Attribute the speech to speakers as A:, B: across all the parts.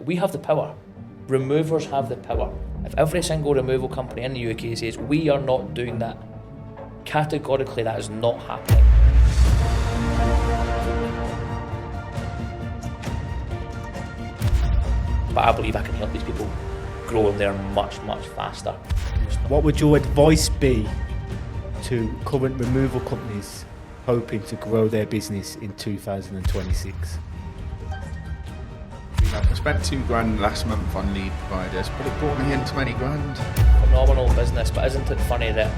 A: We have the power. Removers have the power. If every single removal company in the UK says we are not doing that, categorically that is not happening. But I believe I can help these people grow and learn much, much faster.
B: What would your advice be to current removal companies hoping to grow their business in 2026?
C: I spent $2,000 last month on lead providers, but it brought me in 20 grand.
A: Phenomenal business, but isn't it funny that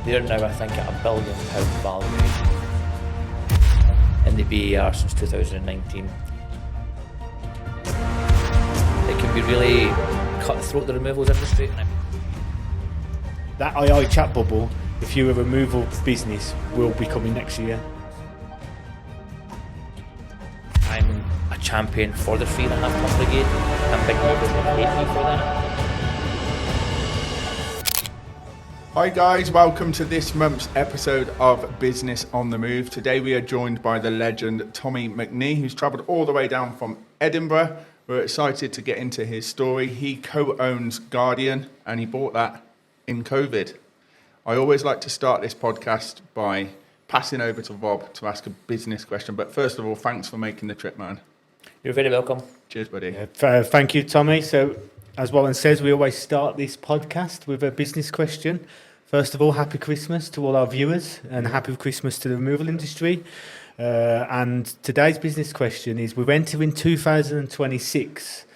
A: they're now, I think, at £1 billion valuation in the BAR since 2019. It can be really cutthroat, the removals industry.
B: That AI chat bubble, if you're a removal business, will be coming next year.
A: I'm a champion for the 3.5 ton brigade, and big movers will hate me for that.
C: Hi guys, welcome to this month's episode of Business on the Move. Today we are joined by the legend Tommy McNee, who's travelled all the way down from Edinburgh. We're excited to get into his story. He co-owns Guardian, and he bought that in COVID. I always like to start this podcast by passing over to Rob to ask a business question. But first of all, thanks for making the trip, man.
A: You're very welcome.
C: Cheers, buddy.
B: Thank you, Tommy. So, as Warren says, we always start this podcast with a business question. First of all, happy Christmas to all our viewers, and happy Christmas to the removal industry. And today's business question is, we're entering 2026.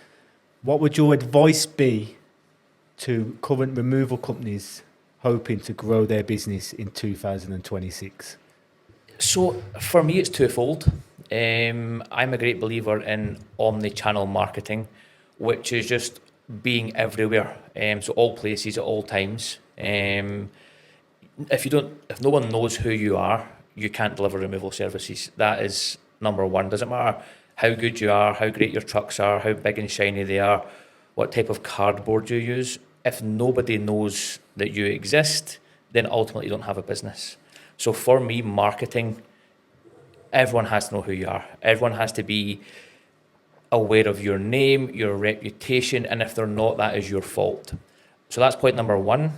B: What would your advice be to current removal companies hoping to grow their business in 2026?
A: So for me, it's twofold. I'm a great believer in omni-channel marketing, which is just being everywhere. So all places at all times. If no one knows who you are, you can't deliver removal services. That is number one. Doesn't matter how good you are, how great your trucks are, how big and shiny they are, what type of cardboard you use. If nobody knows that you exist, then ultimately you don't have a business. So for me, marketing, everyone has to know who you are. Everyone has to be aware of your name, your reputation, and if they're not, that is your fault. So that's point number one.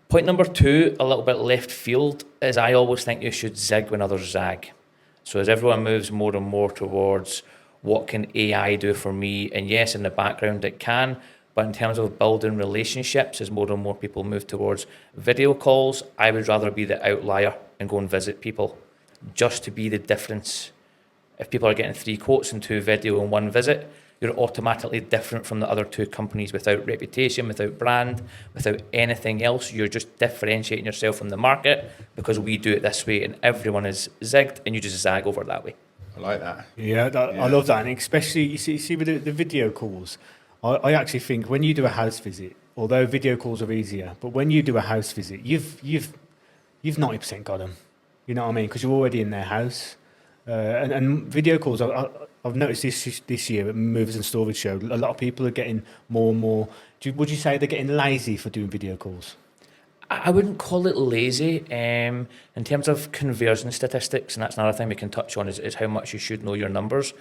A: Point number two, a little bit left field, is I always think you should zig when others zag. So as everyone moves more and more towards what can AI do for me, and yes, in the background it can, but in terms of building relationships, as more and more people move towards video calls, I would rather be the outlier and go and visit people, just to be the difference. If people are getting 3 quotes and 2 video in 1 visit, you're automatically different from the other 2 companies without reputation, without brand, without anything else. You're just differentiating yourself from the market because we do it this way and everyone is zigged and you just zag over that way.
C: I like that.
B: Yeah, I love that. And especially, you see with the video calls, I actually think when you do a house visit, although video calls are easier, but when you do a house visit, you've 90% got them. You know what I mean? Because you're already in their house. And video calls, I've noticed this year at Movers and Storage Show, a lot of people are getting more and more. Would you say they're getting lazy for doing video calls?
A: I wouldn't call it lazy. In terms of conversion statistics, and that's another thing we can touch on, is how much you should know your numbers.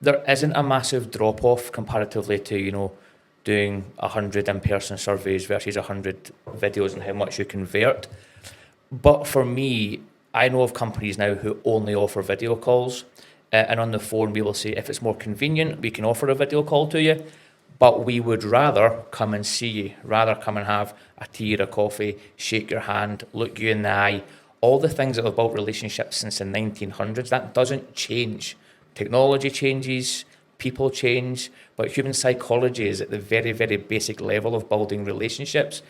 A: There isn't a massive drop-off comparatively to, doing 100 in-person surveys versus 100 videos and how much you convert. But for me, I know of companies now who only offer video calls, and on the phone we will say, if it's more convenient, we can offer a video call to you, but we would rather come and see you, rather come and have a tea or a coffee, shake your hand, look you in the eye. All the things that have built relationships since the 1900s, that doesn't change. Technology changes, people change, but human psychology is at the very, very basic level of building relationships.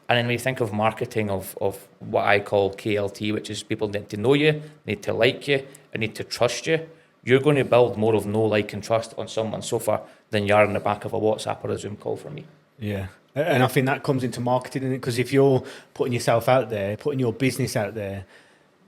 A: And then when you think of marketing of what I call KLT, which is people need to know you, need to like you, and need to trust you, you're going to build more of know, like, and trust on someone's sofa than you are in the back of a WhatsApp or a Zoom call for me.
B: Yeah. And I think that comes into marketing, because if you're putting yourself out there, putting your business out there,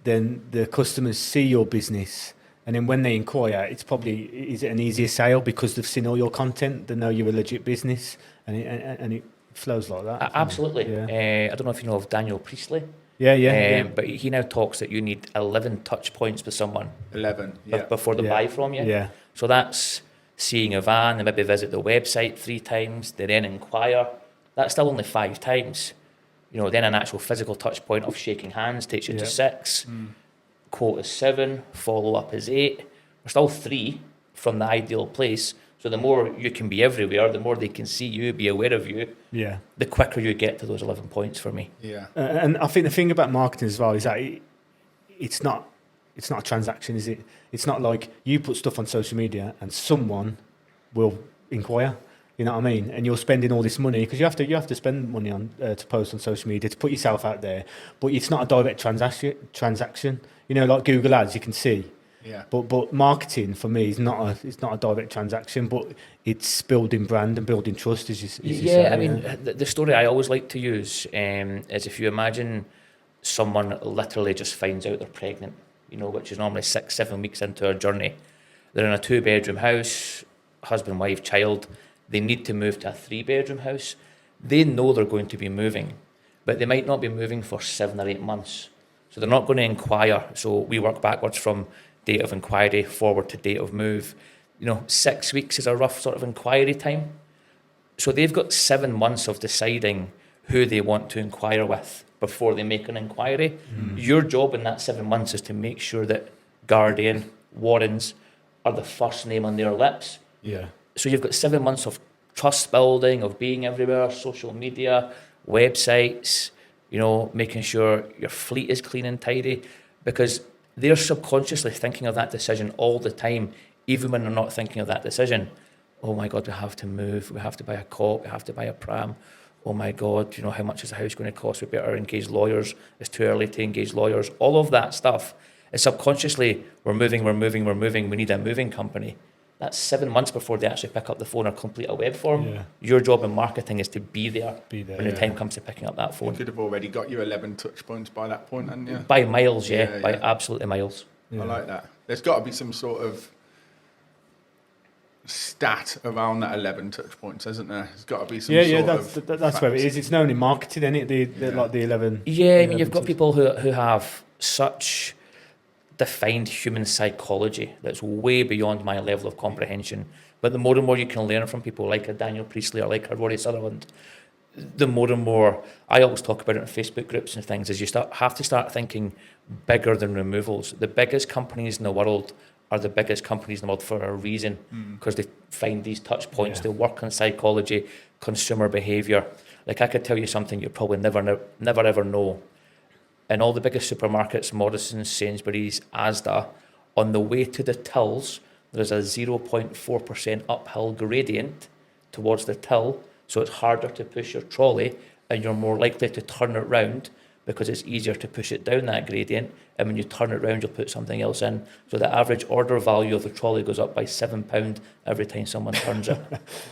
B: then the customers see your business. And then when they inquire, is it an easier sale because they've seen all your content, they know you're a legit business, and it flows like that.
A: Absolutely.
B: Yeah.
A: I don't know if you know of Daniel Priestley.
B: Yeah.
A: But he now talks that you need 11 touch points with someone.
C: 11,
A: before they buy from you.
B: Yeah.
A: So that's seeing a van, they maybe visit the website 3 times, they then inquire. That's still only 5 times. You know, then an actual physical touch point of shaking hands takes you to 6. Quote is 7, follow-up is 8. We're still 3 from the ideal place. So the more you can be everywhere, the more they can see you, be aware of you, the quicker you get to those 11 points for me.
C: Yeah.
B: And I think the thing about marketing as well is that it's not a transaction, is it? It's not like you put stuff on social media and someone will inquire. You know what I mean? And you're spending all this money because you have to spend money on to post on social media to put yourself out there. But it's not a direct transaction. You know, like Google Ads, you can see.
C: Yeah.
B: But marketing for me is not a direct transaction, but it's building brand and building trust. As you say,
A: I mean, the story I always like to use is if you imagine someone literally just finds out they're pregnant, you know, which is normally 6-7 weeks into a journey. They're in a 2-bedroom house, husband, wife, child. They need to move to a 3-bedroom house. They know they're going to be moving, but they might not be moving for 7 or 8 months. So they're not going to inquire. So we work backwards from date of inquiry forward to date of move. You know, 6 weeks is a rough sort of inquiry time. So they've got 7 months of deciding who they want to inquire with before they make an inquiry. Your job in that 7 months is to make sure that Guardian, Warrens are the first name on their lips.
B: Yeah.
A: So you've got 7 months of trust building, of being everywhere, social media, websites, you know, making sure your fleet is clean and tidy, because they're subconsciously thinking of that decision all the time, even when they're not thinking of that decision. Oh my God, we have to move, we have to buy a cot, we have to buy a pram. Oh my God, you know, how much is the house going to cost? We better engage lawyers. It's too early to engage lawyers. All of that stuff is subconsciously, we're moving, we need a moving company. That's 7 months before they actually pick up the phone or complete a web form.
B: Yeah.
A: Your job in marketing is to be there when the
B: yeah.
A: time comes to picking up that
C: You
A: phone.
C: could have already got your 11 touch points by that point, hadn't you?
A: By miles,
C: Yeah,
A: by
C: yeah.
A: absolutely miles.
B: Yeah.
C: I like that. There's got to be some sort of stat around that 11 touch points, hasn't there? There's got to be some
B: that's where it is. It's known in marketing, isn't it? Like the 11.
A: Yeah, I mean, you've got people who have such defined human psychology that's way beyond my level of comprehension. But the more and more you can learn from people like a Daniel Priestley or like a Rory Sutherland, the more and more, I always talk about it in Facebook groups and things, is you have to start thinking bigger than removals. The biggest companies in the world are the biggest companies in the world for a reason, because they find these touch points, they work on psychology, consumer behaviour. Like, I could tell you something you probably never ever know. In all the biggest supermarkets, Morrison's, Sainsbury's, Asda, on the way to the tills, there's a 0.4% uphill gradient towards the till, so it's harder to push your trolley and you're more likely to turn it round because it's easier to push it down that gradient, and when you turn it round, you'll put something else in. So the average order value of the trolley goes up by £7 every time someone turns it.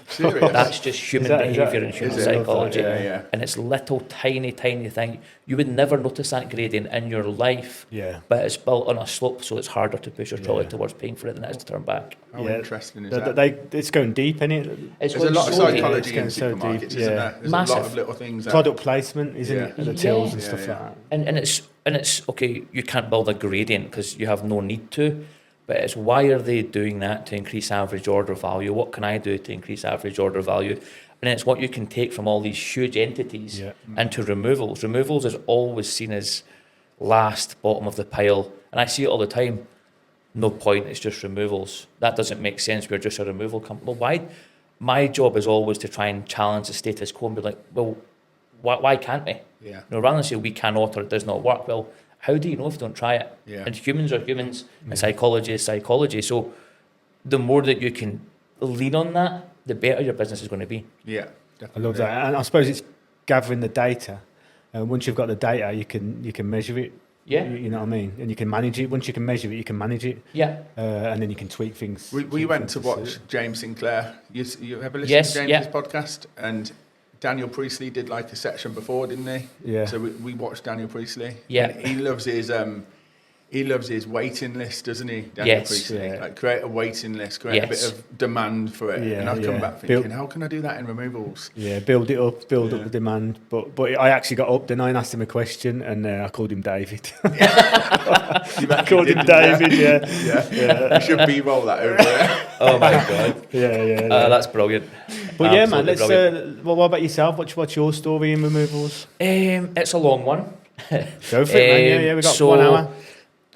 C: Serious?
A: That's just human behaviour and human psychology.
C: Yeah.
A: And it's little tiny thing. You would never notice that gradient in your life,
B: but
A: it's built on a slope, so it's harder to push your trolley towards paying for it than it is to turn back.
C: How interesting is that?
B: It's going deep, isn't it?
A: It's
C: There's a lot of
A: so deep.
C: psychology in
B: It's going so
C: supermarkets,
B: deep,
C: isn't there? There's
A: Massive.
C: a lot of little things.
B: Product placement, isn't it? At the tills and
A: Yeah.
B: stuff like that.
A: And it's okay, you can't build a gradient because you have no need to, but it's why are they doing that to increase average order value? What can I do to increase average order value? And it's what you can take from all these huge entities into removals. Removals is always seen as last, bottom of the pile. And I see it all the time. No point, it's just removals. That doesn't make sense, we're just a removal company. Well, why? My job is always to try and challenge the status quo and be like, well, why can't we?
C: Yeah.
A: You know, rather than say we cannot or it does not work, well, how do you know if you don't try it?
C: Yeah.
A: And humans are humans, and psychology is psychology. So the more that you can lean on that, the better your business is going to be.
C: Yeah,
B: I
C: definitely.
B: love that. And I suppose it's gathering the data. Once you've got the data, you can measure it.
A: Yeah.
B: You know what I mean? And you can manage it. Once you can measure it, you can manage it.
A: Yeah.
B: And then you can tweak things.
C: We went to watch James Sinclair. You ever listen
A: Yes,
C: to
A: yeah.
C: James's podcast? And Daniel Priestley did like a section before, didn't he?
B: Yeah.
C: So we watched Daniel Priestley.
A: Yeah.
C: And he loves his he loves his waiting list, doesn't he?
A: Yes.
B: Yeah.
C: Like create a waiting list, create a bit of demand for it.
B: Yeah,
C: and I've come
B: yeah.
C: back thinking, how can I do that in removals?
B: Yeah, build it up, build up the demand. But I actually got up, then I asked him a question, and I called him David. I called him David,
C: Yeah. You should B-roll that over there.
A: Oh my God.
B: Yeah.
A: That's brilliant.
B: But yeah, man,
A: Absolutely
B: let's.
A: brilliant.
B: What about yourself? What's your story in removals?
A: It's a long one.
B: Go for it, man. Yeah, we got 1 hour.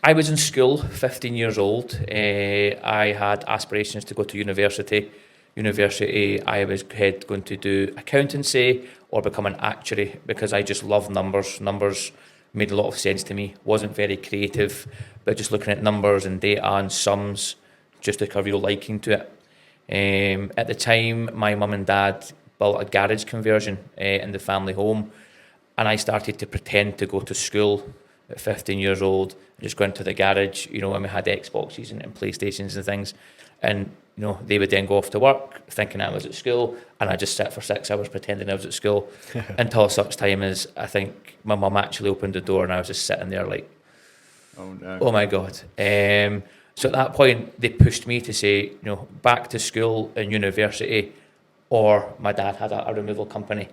A: I was in school, 15 years old. I had aspirations to go to university. I was going to do accountancy or become an actuary because I just love numbers. Numbers made a lot of sense to me. Wasn't very creative, but just looking at numbers and data and sums just took a real liking to it. At the time, my mum and dad built a garage conversion in the family home, and I started to pretend to go to school at 15 years old, just going to the garage, and we had Xboxes and PlayStations and things. And, they would then go off to work thinking I was at school, and I just sit for 6 hours pretending I was at school until such time as I think my mum actually opened the door and I was just sitting there like,
C: Oh no.
A: oh my God. So at that point, they pushed me to say, back to school and university, or my dad had a removal company,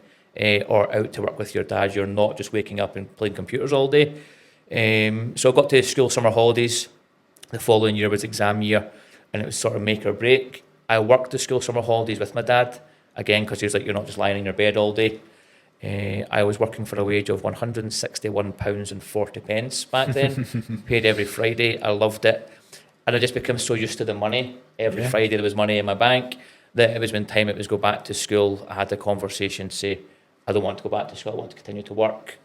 A: or out to work with your dad. You're not just waking up and playing computers all day. So I got to school summer holidays. The following year was exam year, and it was sort of make or break. I worked the school summer holidays with my dad, again, because he was like, you're not just lying in your bed all day. I was working for a wage of £161.40 back then, paid every Friday. I loved it. And I just became so used to the money. Every Friday there was money in my bank, that it was when time it was go back to school, I had the conversation to say, I don't want to go back to school, I want to continue to work.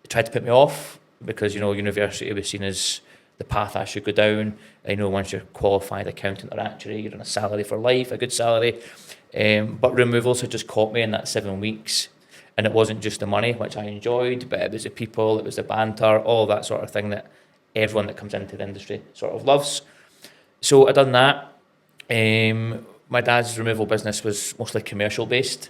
A: They tried to put me off because, university was seen as the path I should go down. I know once you're qualified accountant or actuary, you're on a salary for life, a good salary. But removals had just caught me in that 7 weeks. And it wasn't just the money, which I enjoyed, but it was the people, it was the banter, all that sort of thing that everyone that comes into the industry sort of loves. So I done that. My dad's removal business was mostly commercial based.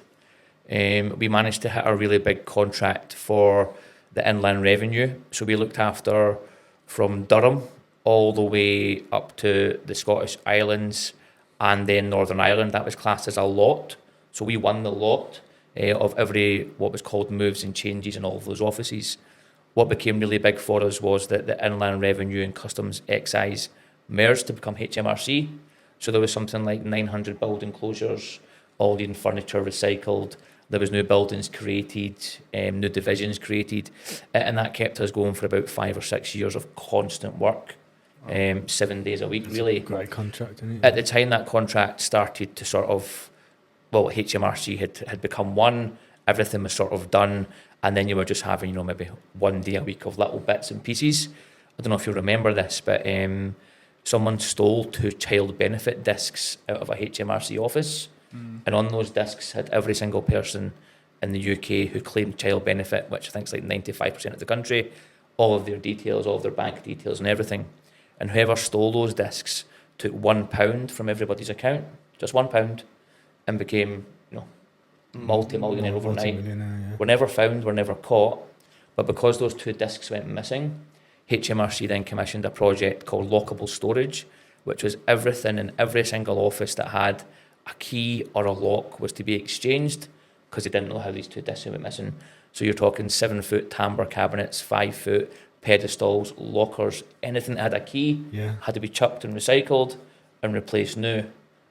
A: We managed to hit a really big contract for the Inland Revenue. So we looked after from Durham all the way up to the Scottish Islands and then Northern Ireland. That was classed as a lot. So we won the lot of every, what was called moves and changes in all of those offices. What became really big for us was that the Inland Revenue and Customs Excise merged to become HMRC. So there was something like 900 building closures, all the furniture recycled. There was new buildings created, new divisions created, and that kept us going for about 5 or 6 years of constant work, 7 days a week,
B: That's
A: really.
B: a great contract, isn't it?
A: At the time that contract started to sort of, HMRC had become one, everything was sort of done, and then you were just having, maybe 1 day a week of little bits and pieces. I don't know if you remember this, but someone stole 2 child benefit discs out of a HMRC office. And on those discs had every single person in the UK who claimed child benefit, which I think is like 95% of the country, all of their details, all of their bank details and everything. And whoever stole those discs took £1 from everybody's account, just £1, and became, multi-millionaire overnight.
B: Yeah.
A: We're never found, we're never caught. But because those 2 discs went missing, HMRC then commissioned a project called Lockable Storage, which was everything in every single office that had a key or a lock was to be exchanged, because they didn't know how these 2 discs went missing. So you're talking 7-foot timbre cabinets, 5-foot pedestals, lockers, anything that had a key had to be chucked and recycled and replaced new.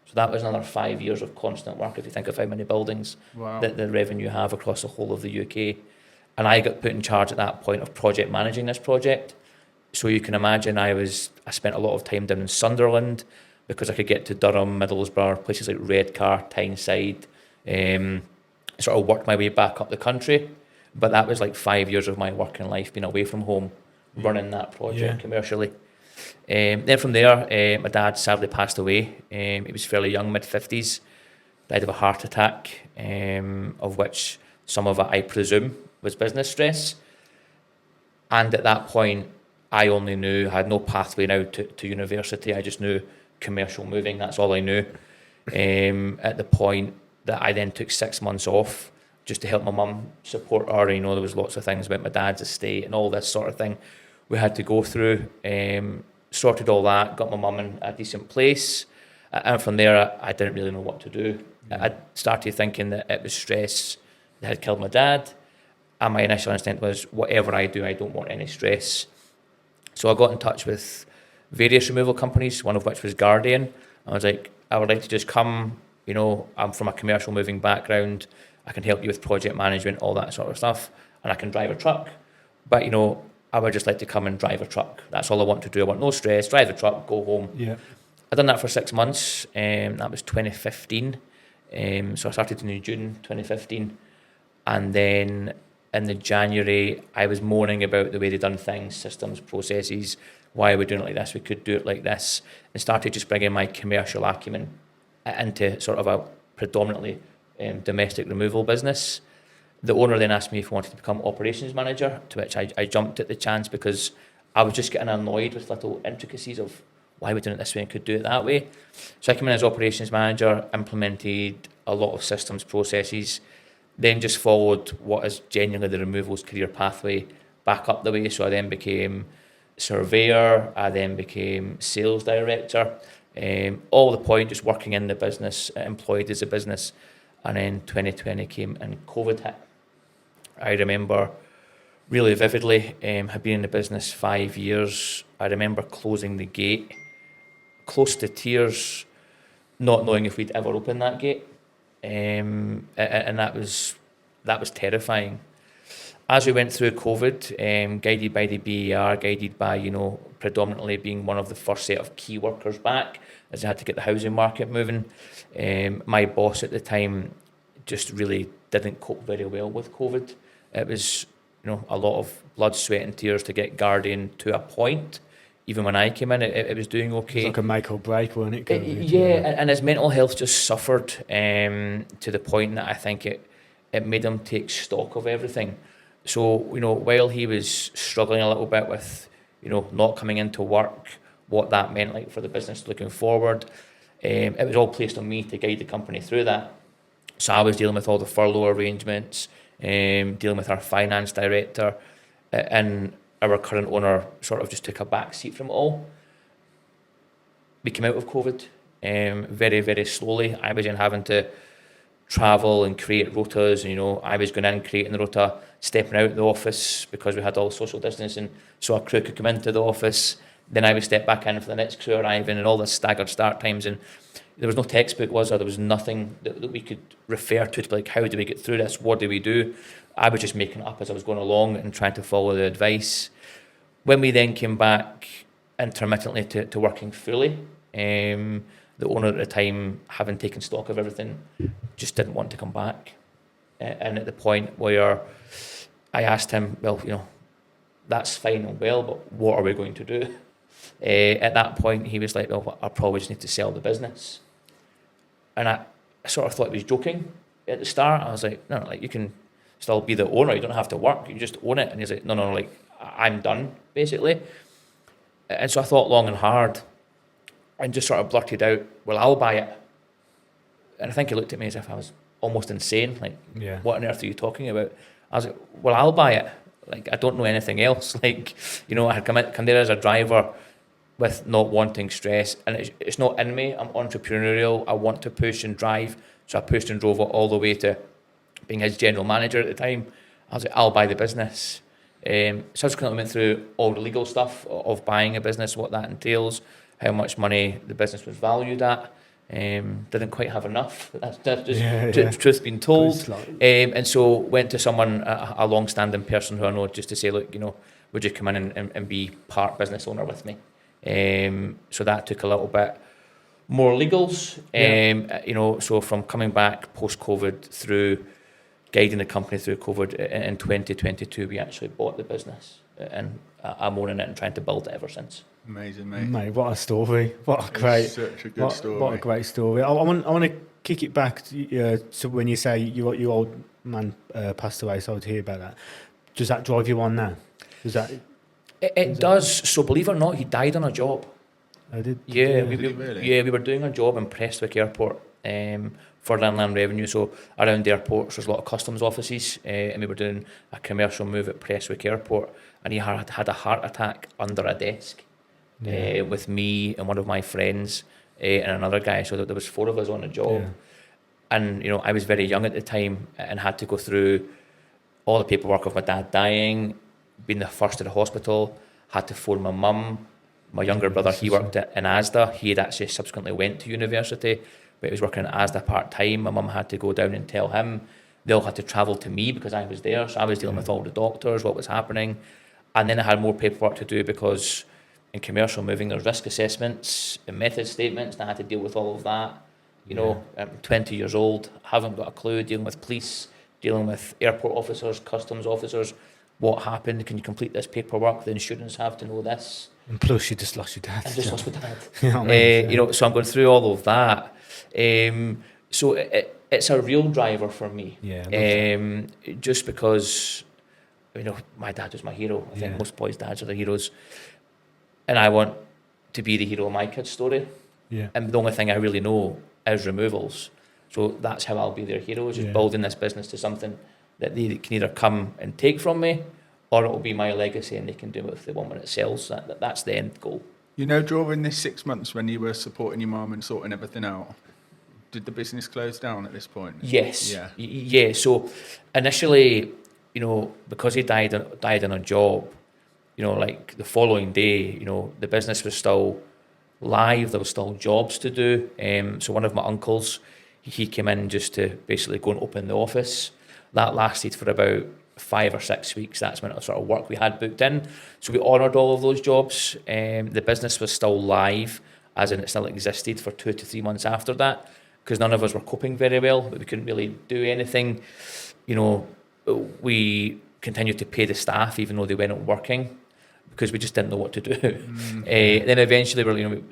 A: So that was another 5 years of constant work, if you think of how many buildings that the revenue have across the whole of the UK. And I got put in charge at that point of project managing this project. So you can imagine I spent a lot of time down in Sunderland, because I could get to Durham, Middlesbrough, places like Redcar, Tyneside, sort of worked my way back up the country. But that was like 5 years of my working life, being away from home, running that project commercially. Then from there, my dad sadly passed away. He was fairly young, mid-50s, died of a heart attack, of which some of it, I presume, was business stress. And at that point, I only knew, I had no pathway now to university. I just knew commercial moving, that's all I knew. At the point that I then took 6 months off just to help my mum support her. There was lots of things about my dad's estate and all this sort of thing, we had to go through. Sorted all that, got my mum in a decent place, and from there I didn't really know what to do. I started thinking that it was stress that had killed my dad, and my initial instinct was, whatever I do, I don't want any stress. So I got in touch with various removal companies, one of which was Guardian. I was like, I would like to just come, I'm from a commercial moving background, I can help you with project management, all that sort of stuff, and I can drive a truck. But, I would just like to come and drive a truck. That's all I want to do. I want no stress, drive the truck, go home.
B: Yeah.
A: I'd done that for 6 months. That was 2015. So I started in June 2015. And then in the January, I was moaning about the way they'd done things, systems, processes, why are we doing it like this? We could do it like this. And started just bringing my commercial acumen into sort of a predominantly domestic removal business. The owner then asked me if I wanted to become operations manager, to which I jumped at the chance because I was just getting annoyed with little intricacies of why we're doing it this way and could do it that way. So I came in as operations manager, implemented a lot of systems, processes, then just followed what is genuinely the removals career pathway back up the way. So I then became surveyor, I then became sales director, all the point just working in the business, employed as a business. And then 2020 came and COVID hit. I remember really vividly, had been in the business 5 years. I remember closing the gate, close to tears, not knowing if we'd ever open that gate. And that was terrifying. As we went through COVID, guided by the BER, guided by, predominantly being one of the first set of key workers back, as I had to get the housing market moving. My boss at the time just really didn't cope very well with COVID. It was, a lot of blood, sweat and tears to get Guardian to a point. Even when I came in, it was doing okay.
B: It's like a make or break, wasn't it?
A: And his mental health just suffered to the point that I think it made him take stock of everything. So, while he was struggling a little bit with, not coming into work, what that meant like for the business looking forward, it was all placed on me to guide the company through that. So I was dealing with all the furlough arrangements, dealing with our finance director, and our current owner sort of just took a back seat from it all. We came out of COVID very, very slowly. I was in having to travel and create rotas, and I was going in and creating the rota, stepping out of the office because we had all social distancing, so our crew could come into the office. Then I would step back in for the next crew arriving, and all the staggered start times, and there was no textbook, was there? There was nothing that we could refer to be like, how do we get through this? What do we do? I was just making it up as I was going along and trying to follow the advice. When we then came back intermittently to working fully, the owner at the time, having taken stock of everything, just didn't want to come back. And at the point where I asked him, well, that's fine and well, but what are we going to do? At that point, he was like, well, I probably just need to sell the business. And I sort of thought he was joking at the start. I was like, no, like, you can still be the owner. You don't have to work. You just own it. And he's like, no, like, I'm done, basically. And so I thought long and hard and just sort of blurted out, well, I'll buy it. And I think he looked at me as if I was almost insane. Like, What on earth are you talking about? I was like, well, I'll buy it. Like, I don't know anything else. Like, I had come there as a driver with not wanting stress, and it's not in me. I'm entrepreneurial. I want to push and drive. So I pushed and drove it all the way to being his general manager at the time. I was like, I'll buy the business. Subsequently went through all the legal stuff of buying a business, what that entails, how much money the business was valued at. Didn't quite have enough. That's just truth being told. And so went to someone, a long-standing person who I know, just to say, look, would you come in and be part business owner with me? So that took a little bit more legals. So from coming back post-COVID through guiding the company through COVID in 2022, we actually bought the business, and I'm owning it and trying to build it ever since.
C: Amazing, mate.
B: Mate, what a story! Such a good story. What a great story. I want to kick it back to when you say your old man passed away. So I would hear about that. Does that drive you on now? Does that?
A: It does. So believe it or not, he died on a job.
B: I did.
A: Yeah,
C: Did he really?
A: We were doing a job in Prestwick Airport for the Inland Revenue. So around airports, there's a lot of customs offices, and we were doing a commercial move at Prestwick Airport, and he had a heart attack under a desk with me and one of my friends and another guy. So there was 4 of us on the job.
B: Yeah.
A: And, you know, I was very young at the time and had to go through all the paperwork of my dad dying, being the first to the hospital, had to phone my mum. My younger brother, he worked in Asda. He had actually subsequently went to university, but he was working at Asda part-time. My mum had to go down and tell him. They all had to travel to me because I was there, so I was dealing with all the doctors, what was happening. And then I had more paperwork to do because in commercial moving, there's risk assessments and method statements, and I had to deal with all of that. You know, I'm 20 years old, haven't got a clue, dealing with police, dealing with airport officers, customs officers. What happened? Can you complete this paperwork? The insurance have to know this.
B: And plus, you just lost your dad.
A: I just lost my dad.
B: You know what I mean?
A: You know, so I'm going through all of that. So it's a real driver for me.
B: Yeah.
A: Just because, you know, my dad was my hero. I think most boys' dads are the heroes. And I want to be the hero of my kid's story.
B: Yeah.
A: And the only thing I really know is removals. So that's how I'll be their hero, is just building this business to something that they can either come and take from me, or it will be my legacy and they can do it if they want when it sells. That's the end goal.
C: You know, during this 6 months when you were supporting your mum and sorting everything out, did the business close down at this point?
A: Yes.
C: Yeah.
A: Yeah. So initially, you know, because he died on a job, you know, like the following day, you know, the business was still live. There was still jobs to do. So one of my uncles, he came in just to basically go and open the office. That lasted for about 5 or 6 weeks. That's when it was sort of work we had booked in. So we honoured all of those jobs. The business was still live, as in it still existed for 2 to 3 months after that, because none of us were coping very well, but we couldn't really do anything. You know, we continued to pay the staff even though they weren't working, because we just didn't know what to do. Then eventually,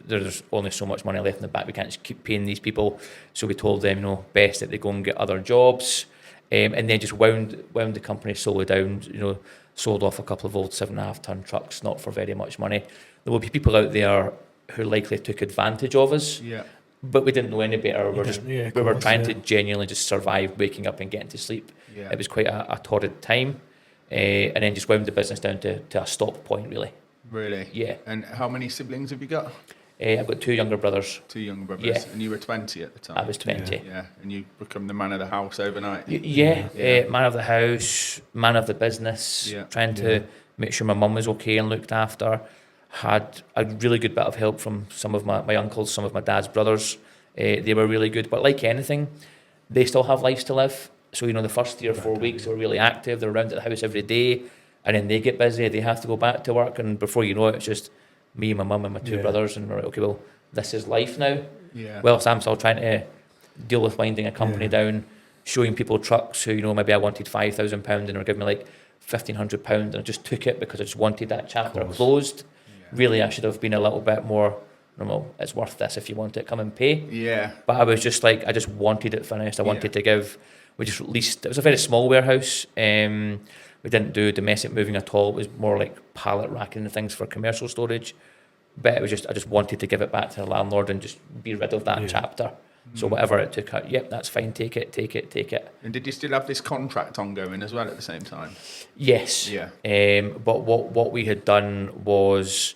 A: there's only so much money left in the bank. We can't just keep paying these people. So we told them, you know, best that they go and get other jobs. And then just wound the company slowly down, you know, sold off a couple of old 7.5 ton trucks, not for very much money. There will be people out there who likely took advantage of us, but we didn't know any better. We were trying to genuinely just survive waking up and getting to sleep. It was quite a torrid time. And then just wound the business down to a stop point, really.
C: Really?
A: Yeah.
C: And how many siblings have you got?
A: I've got 2 younger brothers.
C: 2 younger brothers.
A: Yeah.
C: And you were 20 at the time?
A: I was 20.
C: Yeah. And you become the man of the house overnight?
A: Man of the house, man of the business, trying to make sure my mum was okay and looked after. Had a really good bit of help from some of my uncles, some of my dad's brothers. They were really good. But like anything, they still have lives to live. So, you know, the first 3 or 4 weeks, they were really active. They're around at the house every day. And then they get busy. They have to go back to work. And before you know it, it's just me, my mum and my 2 brothers. And we're like, okay, well, this is life now. Whilst I'm still trying to deal with winding a company down, showing people trucks who, you know, maybe I wanted £5,000 and they were giving me like £1,500 and I just took it because I just wanted that chapter closed. Really, I should have been a little bit more, well, it's worth this if you want it, come and pay. But I was just like, I just wanted it finished. I wanted to give. We just leased, it was a very small warehouse. We didn't do domestic moving at all. It was more like pallet racking and things for commercial storage. But it was just, I just wanted to give it back to the landlord and just be rid of that chapter. So whatever it took out, that's fine, take it.
C: And did you still have this contract ongoing as well at the same time?
A: Yes. But what we had done was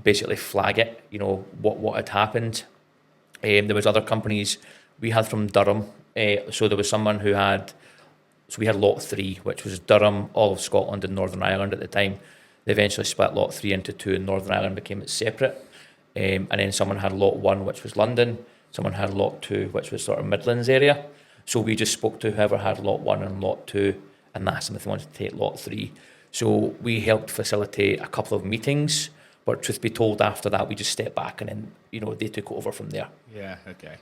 A: basically flag it, you know, what had happened. There was other companies we had from Durham. So there was someone who had, so we had lot 3, which was Durham, all of Scotland and Northern Ireland at the time. They eventually split lot 3 into 2 and Northern Ireland became it separate. And then someone had lot 1, which was London. Someone had lot 2, which was sort of Midlands area. So we just spoke to whoever had lot 1 and lot 2 and asked them if they wanted to take lot 3. So we helped facilitate a couple of meetings, but truth be told, after that, we just stepped back and then, you know, they took over from there.
C: Yeah, okay.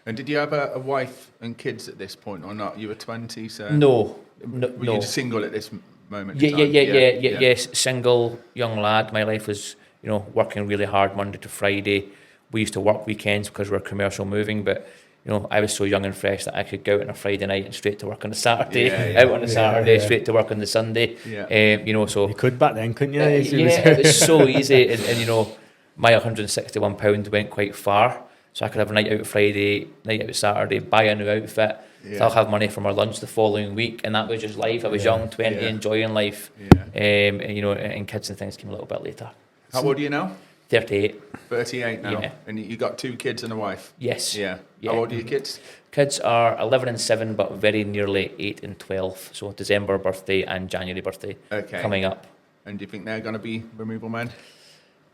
C: And did you have a wife and kids at this point or not? You were 20, so...
A: No.
C: Were you single at this moment?
A: Yes, single, young lad. My life was, you know, working really hard Monday to Friday. We used to work weekends because we're commercial moving, but, you know, I was so young and fresh that I could go out on a Friday night and straight to work on a Saturday, out on a Saturday, straight to work on the Sunday. You know, so...
B: You could back then, couldn't you?
A: It was so easy. And, you know, my £161 went quite far. So I could have a night out Friday, night out Saturday, buy a new outfit, still have money for my lunch the following week, and that was just life. I was young, 20, enjoying life. And and kids and things came a little bit later.
C: How old are you now?
A: 38.
C: 38 now.
A: Yeah.
C: And you got 2 kids and a wife?
A: Yes.
C: Yeah.
A: Yeah.
C: How old are your kids?
A: Kids are 11 and 7, but very nearly 8 and 12. So December birthday and January birthday coming up.
C: And do you think they're going to be removal men?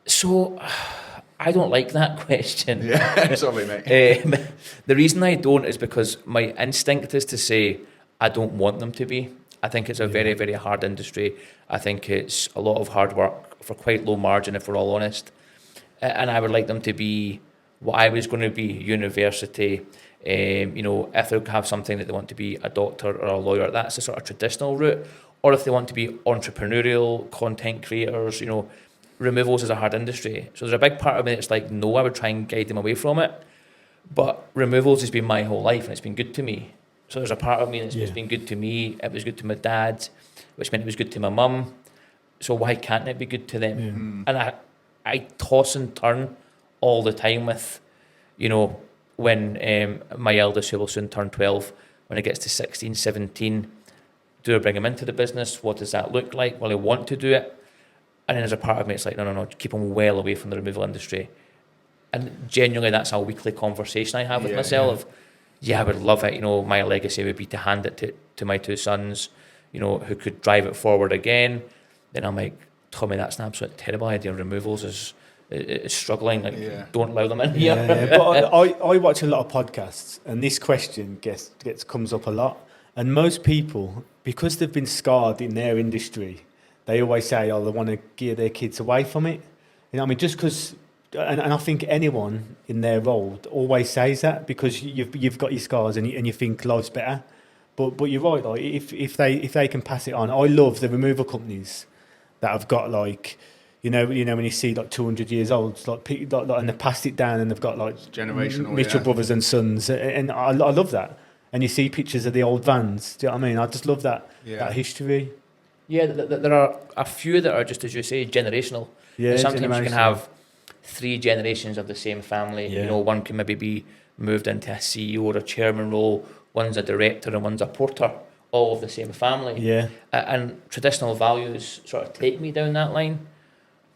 A: So I don't like that question.
C: Yeah, sorry, mate.
A: The reason I don't is because my instinct is to say I don't want them to be. I think it's a very, very hard industry. I think it's a lot of hard work for quite low margin, if we're all honest. And I would like them to be what I was going to be, university. If they have something that they want to be a doctor or a lawyer, that's the sort of traditional route. Or if they want to be entrepreneurial, content creators, removals is a hard industry. So there's a big part of me that's like, no, I would try and guide them away from it. But removals has been my whole life and it's been good to me. So there's a part of me that's it's been good to me. It was good to my dad, which meant it was good to my mum. So why can't it be good to them? And I toss and turn all the time with, when my eldest, who will soon turn 12, when it gets to 16, 17, do I bring him into the business? What does that look like? Will I want to do it? And then there's a part of me it's like, no, keep him well away from the removal industry. And genuinely, that's a weekly conversation I have with myself. I would love it. My legacy would be to hand it to my 2 sons, who could drive it forward again. Then I'm like, Tommy, that's an absolute terrible idea. Removals is struggling. Don't allow them in here.
B: But I watch a lot of podcasts, and this question comes up a lot. And most people, because they've been scarred in their industry, they always say, they want to gear their kids away from it. Just because, and I think anyone in their role always says that because you've got your scars and you think life's better. But you're right. Like if they can pass it on, I love the removal companies that have got like, when you see like 200 years old, and they passed it down and they've got like
C: generational
B: Mitchell brothers and sons, and I love that. And you see pictures of the old vans. Do you know what I mean? I just love that history.
A: Yeah, there are a few that are just, as you say, generational.
B: Yeah,
A: sometimes you can have 3 generations of the same family.
B: Yeah.
A: One can maybe be moved into a CEO or a chairman role. One's a director and one's a porter, all of the same family.
B: Yeah.
A: And traditional values sort of take me down that line.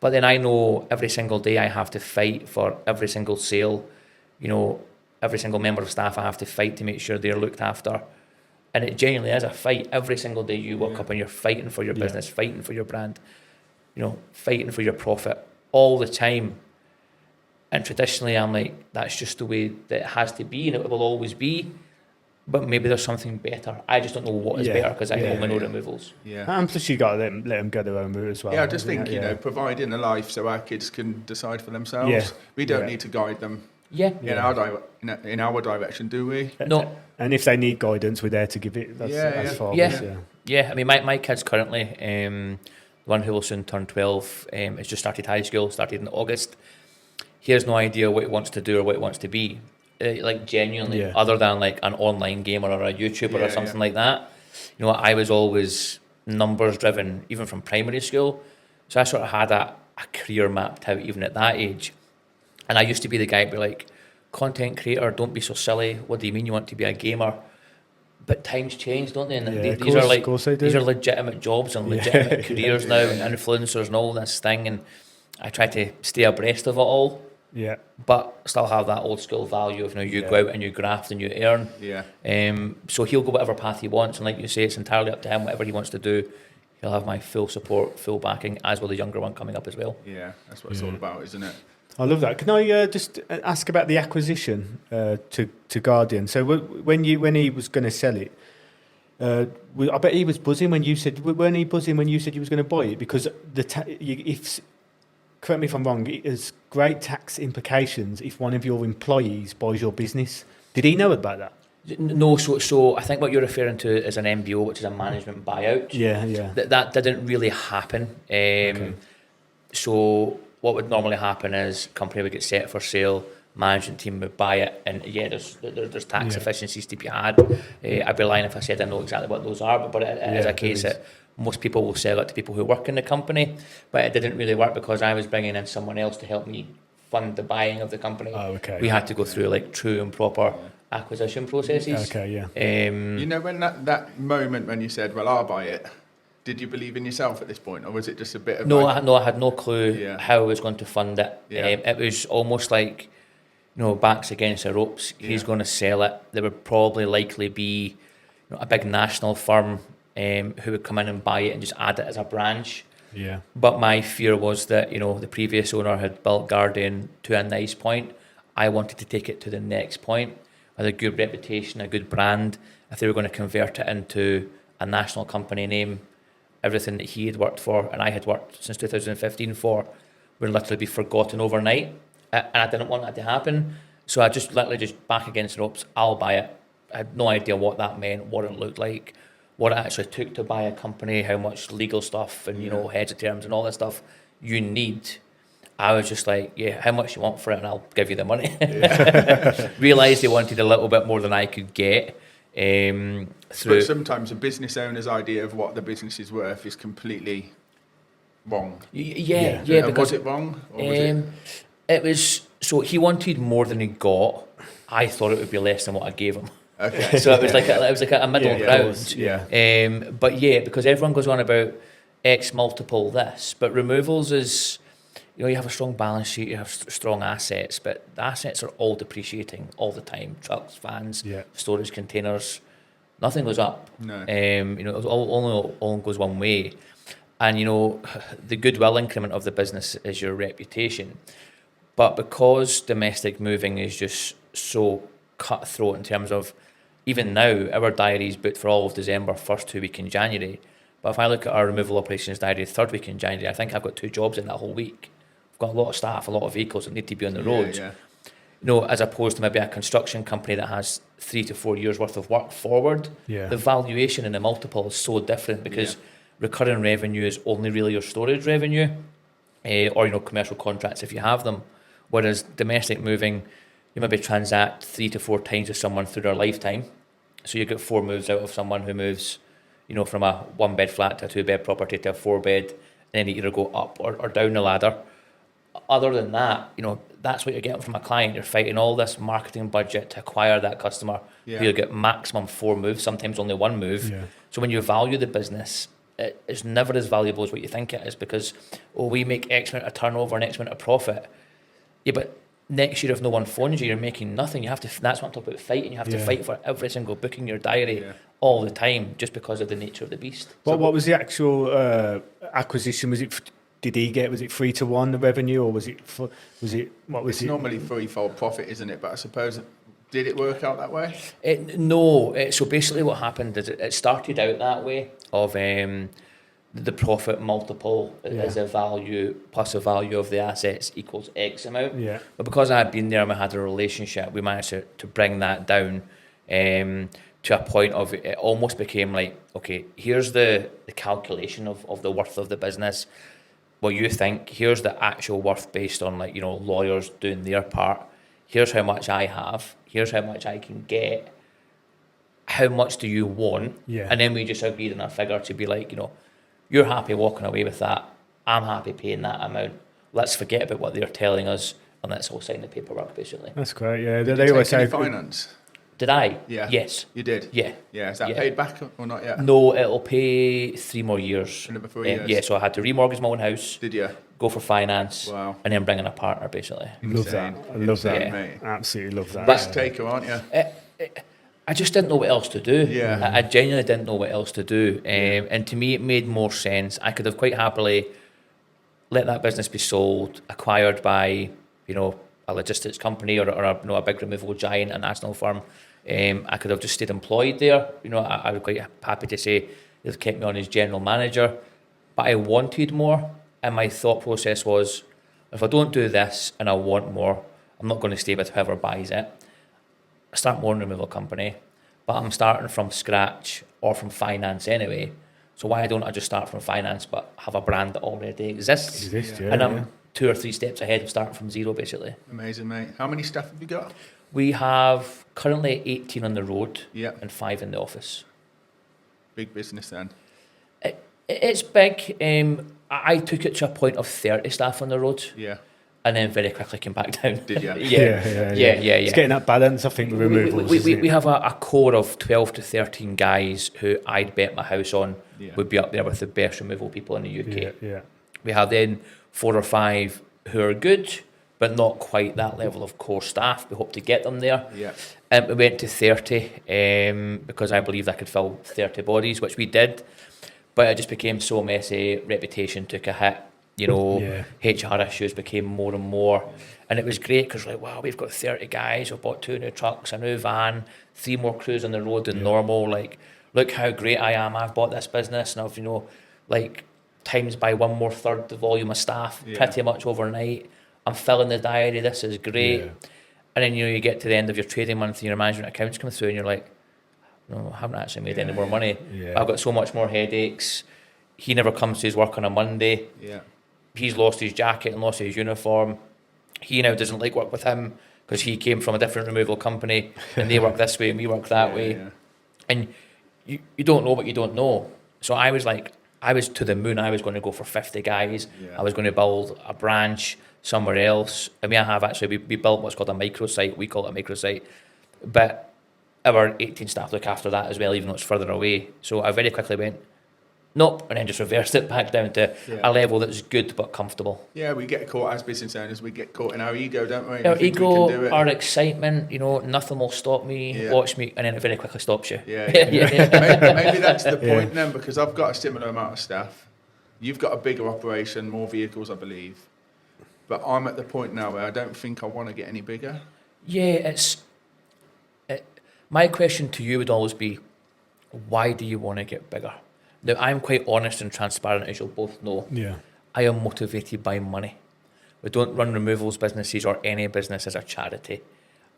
A: But then I know every single day I have to fight for every single sale. Every single member of staff I have to fight to make sure they're looked after. And it genuinely is a fight. Every single day you wake up and you're fighting for your business, fighting for your brand, fighting for your profit all the time. And traditionally I'm like, that's just the way that it has to be and it will always be. But maybe there's something better. I just don't know what is better because I only know removals.
C: Yeah.
B: And plus you got to let them go their own route as well.
C: Yeah, I just think, providing a life so our kids can decide for themselves.
B: Yeah.
C: We don't need to guide them in our direction, do we?
A: No.
B: And if they need guidance, we're there to give it. That's fathers.
A: Yeah. I mean, my kids currently, the one who will soon turn 12, has just started high school, started in August. He has no idea what he wants to do or what he wants to be. Genuinely, other than like an online gamer or a YouTuber or something like that. I was always numbers driven, even from primary school. So I sort of had a career mapped out even at that age. And I used to be the guy who'd be like, content creator, don't be so silly. What do you mean you want to be a gamer? But times change, don't they? And these are legitimate jobs and legitimate careers now, and influencers and all this thing. And I try to stay abreast of it all.
B: Yeah.
A: But still have that old school value of you go out and you graft and you earn.
C: Yeah.
A: So he'll go whatever path he wants, and like you say, it's entirely up to him. Whatever he wants to do, he'll have my full support, full backing, as will the younger one coming up as well.
C: Yeah, that's what it's all about, isn't it?
B: I love that. Can I just ask about the acquisition to Guardian? So when he was going to sell it, I bet he was buzzing when you said. Weren't he buzzing when you said you was going to buy it? Because correct me if I'm wrong, it has great tax implications if one of your employees buys your business. Did he know about that?
A: No, so I think what you're referring to is an MBO, which is a management buyout.
B: Yeah.
A: That didn't really happen. So what would normally happen is company would get set for sale, management team would buy it, and there's tax efficiencies to be had. I'd be lying if I said I know exactly what those are, but it is a case that most people will sell it to people who work in the company, but it didn't really work because I was bringing in someone else to help me fund the buying of the company.
B: Oh, okay.
A: We had to go through like true and proper acquisition processes.
B: Okay, yeah.
C: You know, when that moment when you said, well, I'll buy it, did you believe in yourself at this point, or was it just a bit of
A: No, I had no clue
C: Yeah.
A: how I was going to fund it.
C: Yeah.
A: It was almost like, backs against the ropes. He's
C: Yeah.
A: going to sell it. There would probably likely be a big national firm who would come in and buy it and just add it as a branch.
B: Yeah.
A: But my fear was that, the previous owner had built Guardian to a nice point. I wanted to take it to the next point. I had a good reputation, a good brand. If they were going to convert it into a national company name, everything that he had worked for and I had worked since 2015 for would literally be forgotten overnight. And I didn't want that to happen. So I just literally just back against the ropes, I'll buy it. I had no idea what that meant, what it looked like, what it actually took to buy a company, how much legal stuff and, heads of terms and all that stuff you need. I was just like, yeah, how much you want for it and I'll give you the money. Realised they wanted a little bit more than I could get.
C: But sometimes a business owner's idea of what the business is worth is completely wrong.
A: Yeah,
C: And
A: because
C: was it wrong? Or was
A: it was, so he wanted more than he got. I thought it would be less than what I gave him.
C: Okay.
A: So it was like a middle
C: Yeah,
A: ground.
B: Yeah.
A: But yeah, because everyone goes on about X multiple this, but removals is, you have a strong balance sheet, you have strong assets, but the assets are all depreciating all the time. Trucks, vans, storage containers, nothing goes up.
C: No.
A: It all goes one way. And, the goodwill increment of the business is your reputation. But because domestic moving is just so cutthroat in terms of, even now, our diary is booked for all of December, first 2 week in January. But if I look at our removal operations diary, third week in January, I think I've got 2 jobs in that whole week. I've got a lot of staff, a lot of vehicles that need to be on the roads.
C: Yeah.
A: As opposed to maybe a construction company that has 3 to 4 years worth of work forward.
B: Yeah.
A: The valuation and the multiple is so different because recurring revenue is only really your storage revenue, or commercial contracts if you have them. Whereas domestic moving, you maybe transact 3 to 4 times with someone through their lifetime. So you get 4 moves out of someone who moves, from a 1-bed flat to a 2-bed property to a 4-bed, and then you either go up or down the ladder. Other than that, that's what you're getting from a client. You're fighting all this marketing budget to acquire that customer.
C: Yeah.
A: You'll get maximum 4 moves, sometimes only 1 move.
B: Yeah.
A: So when you value the business, it's never as valuable as what you think it is because, we make X amount of turnover and X amount of profit. Yeah, but next year if no one phones you, you're making nothing. You have to. That's what I'm talking about, fighting. You have to fight for every single book in your diary all the time just because of the nature of the beast.
B: What was the actual acquisition? Was it 3 to 1 the revenue, or was it
C: It's normally threefold profit, isn't it? But I suppose, did it work out that way?
A: No. So basically what happened is it started out that way of the profit multiple is a value plus the value of the assets equals X amount.
B: Yeah.
A: But because I had been there and we had a relationship, we managed to bring that down to a point of it almost became like, okay, here's the calculation of the worth of the business. What you think, here's the actual worth based on lawyers doing their part. Here's how much I have. Here's how much I can get. How much do you want?
B: Yeah.
A: And then we just agreed on a figure to be like, you're happy walking away with that. I'm happy paying that amount. Let's forget about what they're telling us and let's all sign the paperwork, basically.
B: That's great. Yeah,
C: Did
B: they
C: you
B: always
C: take any
B: say
C: finance?
A: Did I?
C: Yeah.
A: Yes.
C: You did?
A: Yeah.
C: Yeah. Is that
A: Yeah.
C: paid back or not yet?
A: No, it'll pay 3 more years.
C: Another 3 years?
A: Yeah, so I had to remortgage my own house,
C: Did you?
A: go for finance,
C: Wow.
A: and then bring in a partner, basically.
B: love that. I love that.
A: Yeah.
C: Mate.
B: Absolutely love that.
C: Risk taker, aren't you?
A: I just didn't know what else to do.
C: Yeah.
A: I genuinely didn't know what else to do. And to me, it made more sense. I could have quite happily let that business be sold, acquired by, a logistics company or a big removal giant, a national firm. I could have just stayed employed there. I would quite happy to say they've kept me on as general manager. But I wanted more. And my thought process was, if I don't do this and I want more, I'm not going to stay with whoever buys it. I start my own removal company, but I'm starting from scratch or from finance anyway. So why don't I just start from finance but have a brand that already exists? And I'm 2 or 3 steps ahead of starting from zero, basically.
C: Amazing, mate. How many staff have you got?
A: We have currently 18 on the road and 5 in the office.
C: Big business then.
A: It's big. I took it to a point of 30 staff on the road.
C: Yeah.
A: and then very quickly came back down.
C: Did you?
A: yeah.
B: It's getting that balance, I think, with removals.
A: We have a core of 12 to 13 guys who I'd bet my house on would be up there with the best removal people in the UK.
B: Yeah.
A: We have then 4 or 5 who are good, but not quite that level of core staff. We hope to get them there.
C: Yeah.
A: We went to 30 because I believed I could fill 30 bodies, which we did. But it just became so messy. Reputation took a hit. HR issues became more and more. And it was great because wow, we've got 30 guys. We've bought 2 new trucks, a new van, 3 more crews on the road than normal. Like, look how great I am. I've bought this business, and I've, times by 1/3 the volume of staff pretty much overnight. I'm filling the diary. This is great.
B: Yeah.
A: And then you get to the end of your trading month and your management accounts come through, and you're like, no, I haven't actually made any more money.
B: Yeah.
A: I've got so much more headaches. He never comes to his work on a Monday.
C: Yeah.
A: He's lost his jacket and lost his uniform. He now doesn't like work with him because he came from a different removal company and they work this way and we work that way.
C: Yeah.
A: And you don't know what you don't know. So I was to the moon. I was going to go for 50 guys.
C: Yeah.
A: I was going to build a branch somewhere else. And we built what's called a microsite. We call it a microsite. But our 18 staff look after that as well, even though it's further away. So I very quickly went, nope, and then just reversed it back down to a level that's good but comfortable.
C: Yeah, we get caught as business owners. We get caught in our ego, don't we?
A: Our ego, our excitement, nothing will stop me,
C: Yeah.
A: watch me, and then it very quickly stops you.
C: Yeah. Maybe that's the point then, because I've got a similar amount of staff. You've got a bigger operation, more vehicles, I believe. But I'm at the point now where I don't think I want to get any bigger.
A: Yeah, my question to you would always be, why do you want to get bigger? Now, I'm quite honest and transparent, as you'll both know.
B: Yeah.
A: I am motivated by money. We don't run removals businesses or any business as a charity.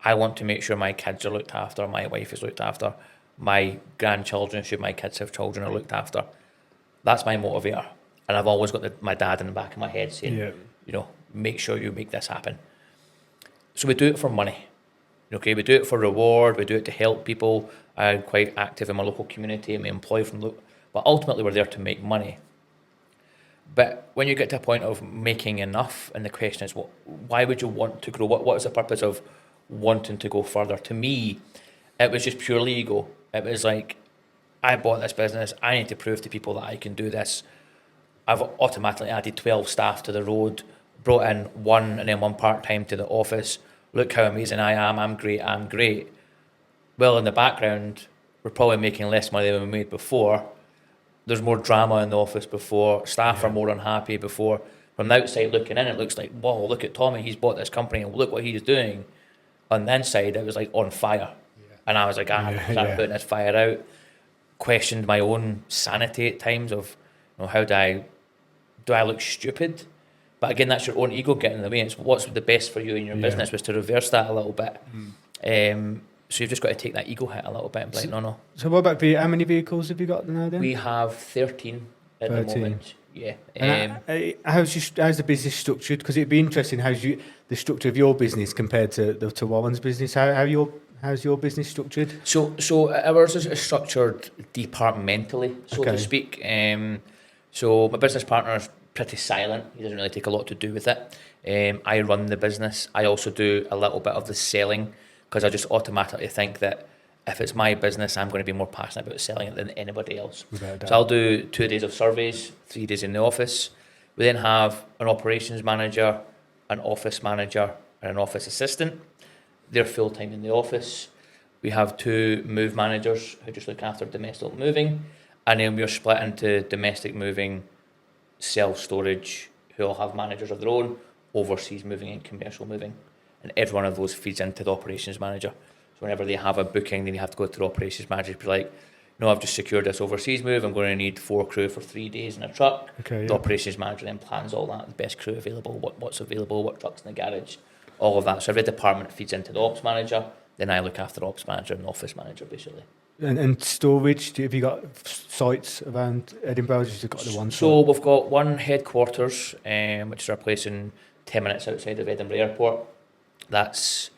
A: I want to make sure my kids are looked after, my wife is looked after, my grandchildren, should my kids have children, are looked after. That's my motivator. And I've always got my dad in the back of my head saying, make sure you make this happen. So we do it for money. Okay, we do it for reward, we do it to help people. I'm quite active in my local community, and we employ but ultimately we're there to make money. But when you get to a point of making enough, and the question is, why would you want to grow? What is the purpose of wanting to go further? To me, it was just purely ego. It was like, I bought this business, I need to prove to people that I can do this. I've automatically added 12 staff to the road, brought in 1 and then 1 part-time to the office. Look how amazing I am, I'm great. Well, in the background, we're probably making less money than we made before. There's more drama in the office before. Staff are more unhappy before. From the outside looking in, it looks like, whoa, look at Tommy, he's bought this company and look what he's doing. On the inside, it was like on fire. Yeah. And I was like, I'm putting this fire out. Questioned my own sanity at times of, how do I look stupid? But again, that's your own ego getting in the way. It's what's the best for you in your business was to reverse that a little bit. So you've just got to take that ego hit a little bit and be like, no.
B: So what about how many vehicles have you got now then?
A: We have 13 at the moment. Yeah.
B: How's the business structured? Because it'd be interesting how's the structure of your business compared to Warren's business. How's your business structured?
A: So ours is structured departmentally, so to speak. So my business partner is pretty silent. He doesn't really take a lot to do with it. I run the business. I also do a little bit of the selling because I just automatically think that if it's my business, I'm going to be more passionate about selling it than anybody else. So I'll do 2 days of surveys, 3 days in the office. We then have an operations manager, an office manager, and an office assistant. They're full-time in the office. We have 2 move managers who just look after domestic moving. And then we're split into domestic moving, self-storage, who all have managers of their own, overseas moving and commercial moving. And every one of those feeds into the operations manager. So whenever they have a booking, then you have to go to the operations manager to be like, I've just secured this overseas move. I'm going to need 4 crew for 3 days in a truck. The operations manager then plans all that, the best crew available, what's available, what trucks in the garage, all of that. So every department feeds into the ops manager. Then I look after the ops manager and the office manager, basically.
B: And storage, have you got sites around Edinburgh? You've got the one site?
A: So we've got one headquarters, which is our place in 10 minutes outside of Edinburgh Airport. That's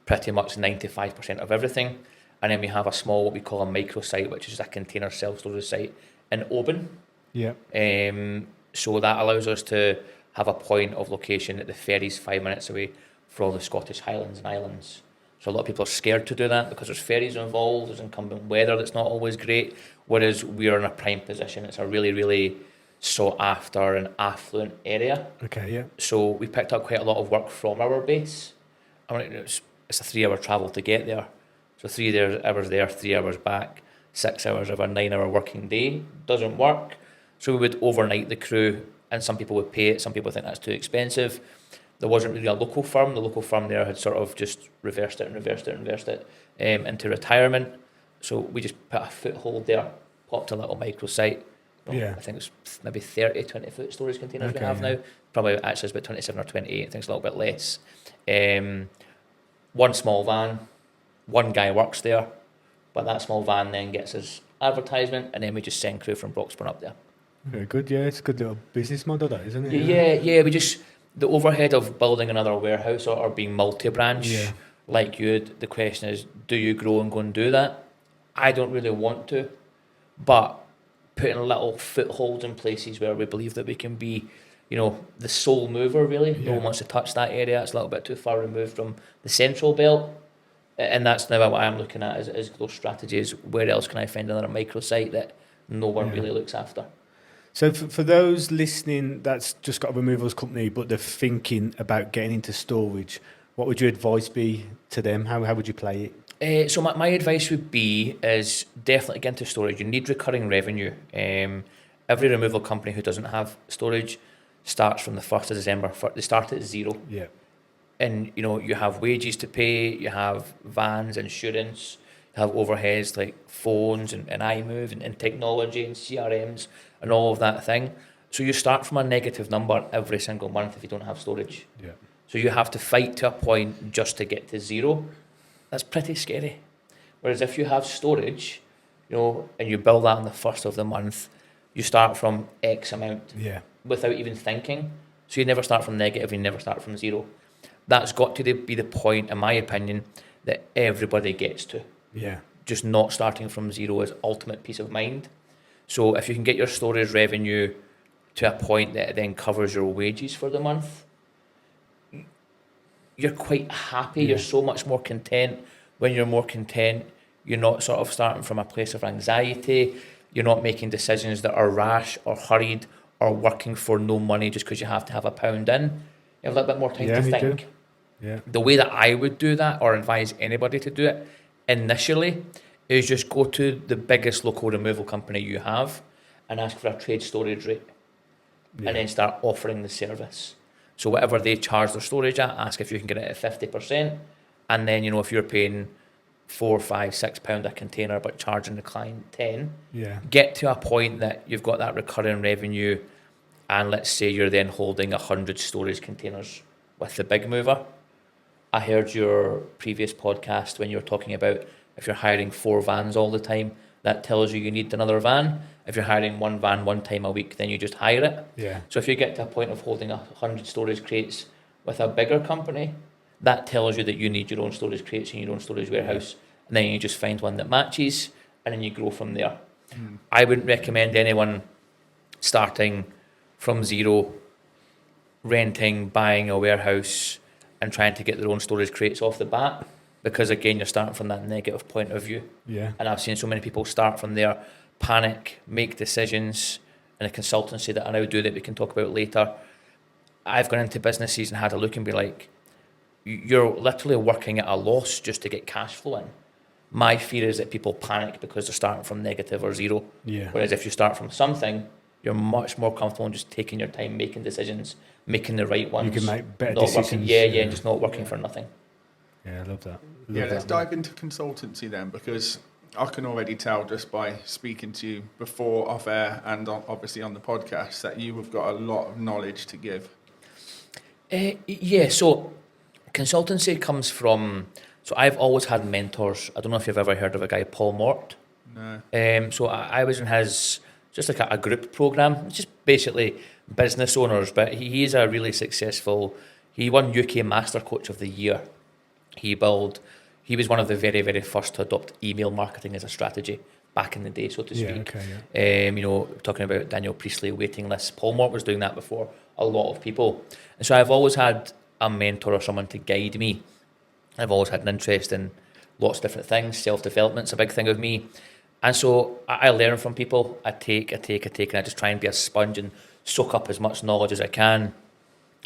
A: pretty much 95% of everything. And then we have a small, what we call a micro site, which is a container self-storage site in Oban.
B: Yeah.
A: So that allows us to have a point of location at the ferries 5 minutes away for all the Scottish Highlands and Islands. So a lot of people are scared to do that because there's ferries involved, there's inclement weather that's not always great, whereas we are in a prime position. It's a really, really sought after and affluent area.
B: Okay, yeah.
A: So we picked up quite a lot of work from our base. I mean, it's a 3-hour travel to get there. So 3 hours there, 3 hours back, 6 hours of a 9-hour working day doesn't work. So we would overnight the crew, and some people would pay it, some people think that's too expensive. There wasn't really a local firm. The local firm there had sort of just reversed it into retirement. So we just put a foothold there, popped a little microsite.
B: Yeah.
A: I think it's maybe 30, 20-foot storage containers we have now. Probably actually it's about 27 or 28. I think it's a little bit less. One small van, one guy works there, but that small van then gets his advertisement, and then we just send crew from Broxburn up there.
B: Very good, yeah. It's a good little business model, that, isn't it?
A: Yeah. We just, the overhead of building another warehouse or being multi-branch, like you, the question is, do you grow and go and do that? I don't really want to, but putting little footholds in places where we believe that we can be, the sole mover, really. No one wants to touch that area. It's a little bit too far removed from the central belt. And that's now what I'm looking at is those strategies. Where else can I find another microsite that no one really looks after?
B: So for those listening that's just got a removals company but they're thinking about getting into storage, what would your advice be to them? How would you play it?
A: So my advice would be is definitely get into storage. You need recurring revenue. Every removal company who doesn't have storage starts from the 1st of December. They start at zero.
B: Yeah.
A: And, you have wages to pay, you have vans, insurance, you have overheads like phones and iMove and technology and CRMs and all of that thing. So you start from a negative number every single month if you don't have storage.
B: Yeah.
A: So you have to fight to a point just to get to zero. That's pretty scary. Whereas if you have storage, and you build that on the 1st of the month, you start from X amount without even thinking. So you never start from negative, you never start from zero. That's got to be the point, in my opinion, that everybody gets to.
B: Yeah.
A: Just not starting from zero is ultimate peace of mind. So if you can get your storage revenue to a point that it then covers your wages for the month, you're quite happy. You're so much more content. When you're more content, you're not sort of starting from a place of anxiety. You're not making decisions that are rash or hurried or working for no money just because you have to have a pound in. You have a little bit more time to think.
B: Yeah.
A: The way that I would do that, or advise anybody to do it initially, is just go to the biggest local removal company you have and ask for a trade storage rate, and then start offering the service. So whatever they charge their storage at, ask if you can get it at 50%, and then if you're paying £4, £5, £6 a container but charging the client 10, get to a point that you've got that recurring revenue, and let's say you're then holding 100 storage containers with the big mover. I heard your previous podcast when you were talking about if you're hiring 4 vans all the time, that tells you need another van. If you're hiring 1 van 1 time a week, then you just hire it.
B: Yeah.
A: So if you get to a point of holding 100 storage crates with a bigger company, that tells you that you need your own storage crates and your own storage warehouse. And then you just find one that matches, and then you grow from there. I wouldn't recommend anyone starting from zero, renting, buying a warehouse, and trying to get their own storage crates off the bat, because again, you're starting from that negative point of view.
B: Yeah.
A: And I've seen so many people start from there, panic, make decisions, and a consultancy that I now do that we can talk about later. I've gone into businesses and had a look and be like, you're literally working at a loss just to get cash flow in. My fear is that people panic because they're starting from negative or zero.
B: Yeah.
A: Whereas if you start from something, you're much more comfortable in just taking your time, making decisions, making the right ones.
B: You can make better
A: not
B: decisions.
A: working, and just not working for nothing.
B: Yeah, I love that.
C: Let's dive into consultancy then, because I can already tell just by speaking to you before off air and obviously on the podcast that you have got a lot of knowledge to give.
A: So consultancy comes from, so I've always had mentors. I don't know if you've ever heard of a guy, Paul Mort.
C: No.
A: So I was in his, just like a group program. It's just basically business owners, but he's a really successful, he won UK Master Coach of the Year. He was one of the very, very first to adopt email marketing as a strategy back in the day, so to speak.
B: Yeah, okay,
A: Talking about Daniel Priestley waiting lists. Paul Mort was doing that before a lot of people. And so I've always had a mentor or someone to guide me. I've always had an interest in lots of different things. Self-development's a big thing of me. And so I learn from people. I take, and I just try and be a sponge and soak up as much knowledge as I can.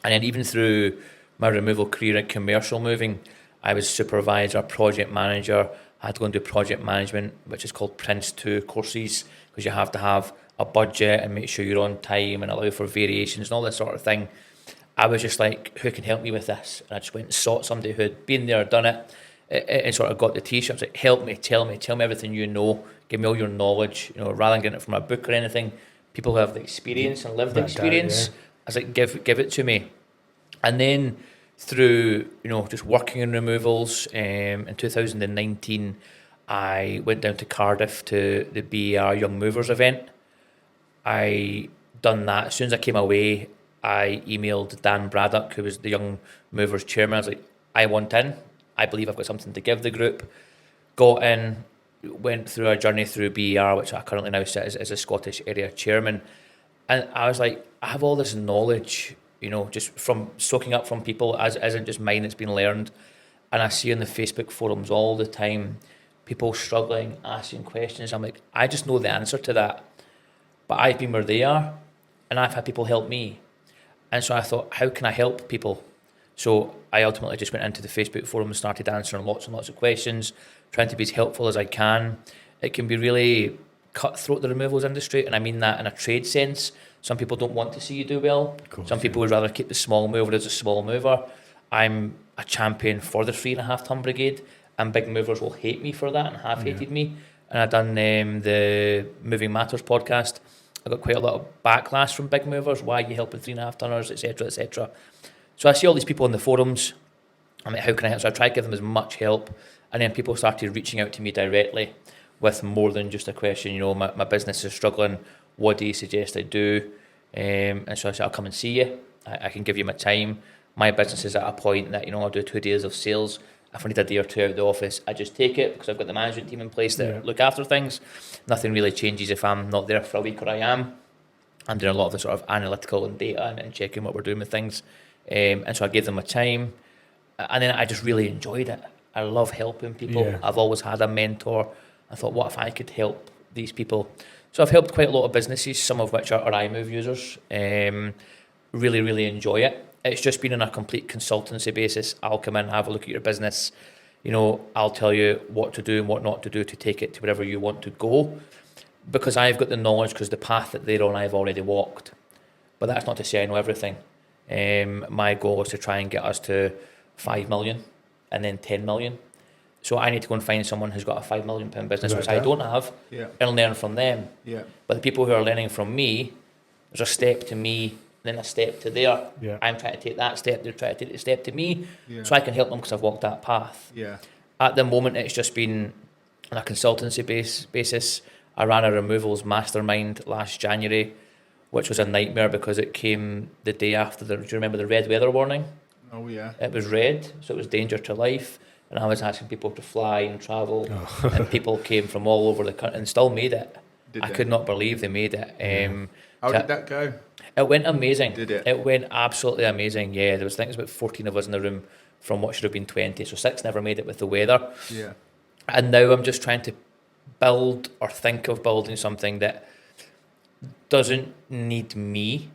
A: And then even through my removal career in commercial moving, I was supervisor, project manager. I had to go and do project management, which is called Prince 2 courses, because you have to have a budget and make sure you're on time and allow for variations and all that sort of thing. I was just like, who can help me with this? And I just went and sought somebody who had been there, done it, and sort of got the t-shirts. Like, help me, tell me everything you know, give me all your knowledge, rather than getting it from a book or anything. People who have the experience and lived the experience. I was like, give it to me. And then through, just working in removals, in 2019, I went down to Cardiff to the BER Young Movers event. I done that. As soon as I came away, I emailed Dan Braddock, who was the Young Movers chairman. I was like, I want in. I believe I've got something to give the group. Got in, went through a journey through BER, which I currently now sit as a Scottish area chairman. And I was like, I have all this knowledge, just from soaking up from people, as isn't just mine, it's been learned. And I see on the Facebook forums all the time, people struggling, asking questions. I'm like, I just know the answer to that. But I've been where they are, and I've had people help me. And so I thought, how can I help people? So I ultimately just went into the Facebook forum and started answering lots and lots of questions, trying to be as helpful as I can. It can be really cutthroat, the removals industry, and I mean that in a trade sense. Some people don't want to see you do well. Some people would rather keep the small mover as a small mover. I'm a champion for the 3.5 ton brigade, and big movers will hate me for that and have hated me. And I've done the Moving Matters podcast. I got quite a lot of backlash from big movers. Why are you helping 3.5 tonners, etc., etc. So I see all these people in the forums. I'm like, how can I help? So I try to give them as much help. And then people started reaching out to me directly with more than just a question. My business is struggling. What do you suggest I do? And so I said, I'll come and see you. I can give you my time. My business is at a point that, I'll do 2 days of sales. If I need a day or two out of the office, I just take it because I've got the management team in place that look after things. Nothing really changes if I'm not there for a week or I am. I'm doing a lot of the sort of analytical and data and checking what we're doing with things. And so I gave them my time. And then I just really enjoyed it. I love helping people. Yeah. I've always had a mentor. I thought, what if I could help these people? So I've helped quite a lot of businesses, some of which are iMove users. Really, really enjoy it. It's just been on a complete consultancy basis. I'll come in, have a look at your business. I'll tell you what to do and what not to do to take it to wherever you want to go. Because I've got the knowledge, because the path that they're on, I've already walked. But that's not to say I know everything. My goal is to try and get us to 5 million and then 10 million. So I need to go and find someone who's got a £5 million business, which I don't have, and learn from them. Yeah. But the people who are learning from me, there's a step to me, then a step to there. Yeah. I'm trying to take that step, they're trying to take the step to me, so I can help them because I've walked that path. Yeah. At the moment, it's just been on a consultancy basis. I ran a removals mastermind last January, which was a nightmare because it came the day after do you remember the red weather warning? Oh, yeah. It was red, so it was danger to life. And I was asking people to fly and travel, and people came from all over the country and still made it. I could not believe they made it.
C: How did that go?
A: It went amazing.
C: Did it?
A: It went absolutely amazing, yeah. There was, I think, about 14 of us in the room from what should have been 20, so 6 never made it with the weather. Yeah. And now I'm just trying to build or think of building something that doesn't need me,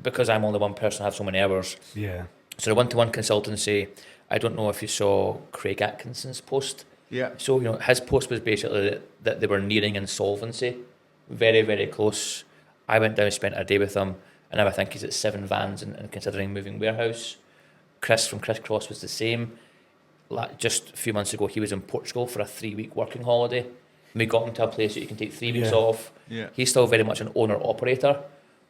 A: because I'm only one person, I have so many hours. Yeah. So the one-to-one consultancy, I don't know if you saw Craig Atkinson's post. Yeah. So, his post was basically that they were nearing insolvency. Very, very close. I went down and spent a day with him, and now I think he's at 7 vans and considering moving warehouse. Chris from Criss Cross was the same. Just a few months ago, he was in Portugal for a 3-week working holiday. We got him to a place that you can take 3 weeks off. Yeah. He's still very much an owner-operator.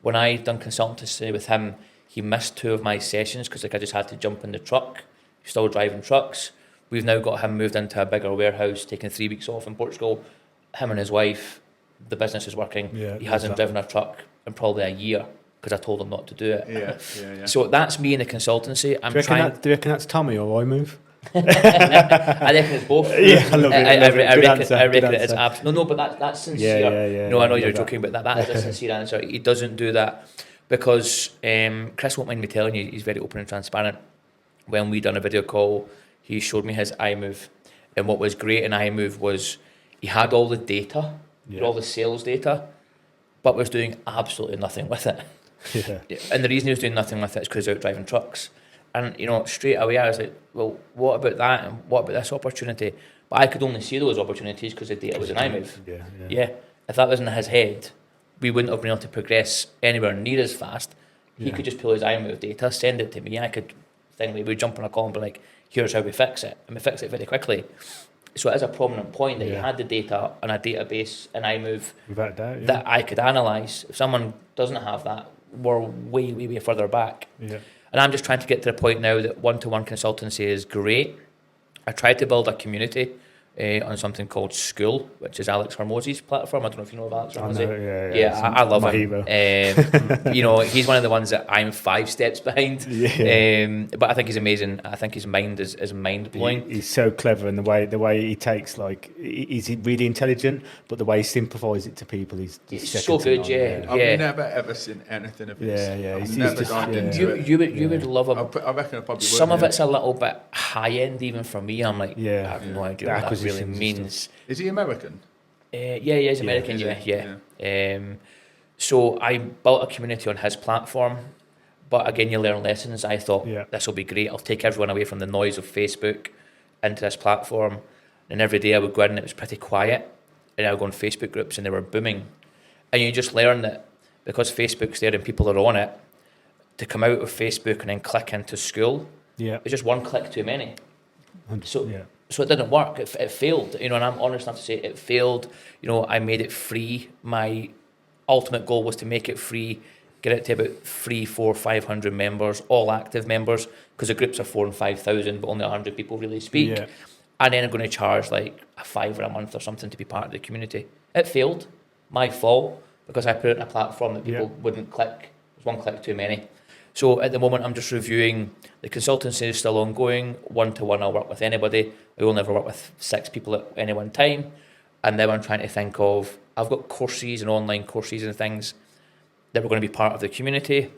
A: When I done consultancy with him, he missed 2 of my sessions because I just had to jump in the truck. He's still driving trucks. We've now got him moved into a bigger warehouse, taking 3 weeks off in Portugal. Him and his wife, the business is working. Yeah, he hasn't driven a truck in probably a year because I told him not to do it. Yeah. So that's me in the consultancy.
B: Do you reckon that's Tommy or iMove?
A: I reckon it's both. Yeah, I love it. I reckon it is absolutely. No, but that's sincere. Yeah. No, I know you're joking, but that is a sincere answer. He doesn't do that. Because Chris won't mind me telling you, he's very open and transparent. When we done a video call, he showed me his iMove. And what was great in iMove was he had all the data, all the sales data, but was doing absolutely nothing with it.
B: Yeah.
A: And the reason he was doing nothing with it is because he was out driving trucks. And, straight away I was like, well, what about that? And what about this opportunity? But I could only see those opportunities because the data was in iMove. Yeah. If that was in his head, we wouldn't have been able to progress anywhere near as fast. He could just pull his iMove data, send it to me. I could, we would jump on a call and be like, here's how we fix it. And we fix it very quickly. So it is a prominent point that you had the data on a database in iMove
B: Without doubt,
A: that I could analyse. If someone doesn't have that, we're way further back.
B: Yeah.
A: And I'm just trying to get to the point now that one-to-one consultancy is great. I tried to build a community on something called School, which is Alex Hormozzi's platform. I don't know if you know of Alex Hormozzi. I love him. Hero. He's one of the ones that I'm 5 steps behind. But I think he's amazing. I think his mind is mind-blowing.
B: He's so clever, and the way he takes, he's really intelligent, but the way he simplifies it to people, he's
A: so good,
C: I've never ever seen anything of his.
B: I've
C: never gone into it.
A: You would love him.
C: I reckon I probably would.
A: Some of it's a little bit high-end even for me. I'm like, I have no idea what that really means.
C: Is he American?
A: He is American, So I built a community on his platform, but again, you learn lessons. I thought, this will be great. I'll take everyone away from the noise of Facebook into this platform. And every day I would go in and it was pretty quiet. And I would go on Facebook groups and they were booming. And you just learn that because Facebook's there and people are on it, to come out of Facebook and then click into School, it's just one click too many. So it didn't work. It failed, and I'm honest enough to say it failed. I made it free. My ultimate goal was to make it free, get it to about 300, 400, 500 members, all active members, because the groups are 4,000 and 5,000, but only 100 people really speak. And then I'm going to charge like a £5 a month or something to be part of the community. It failed, my fault, because I put it on a platform that people wouldn't click. It was one click too many. So at the moment, I'm just reviewing. The consultancy is still ongoing. One-to-one, I'll work with anybody. I will never work with 6 people at any one time. And now I'm trying to think of, I've got courses and online courses and things that were going to be part of the community.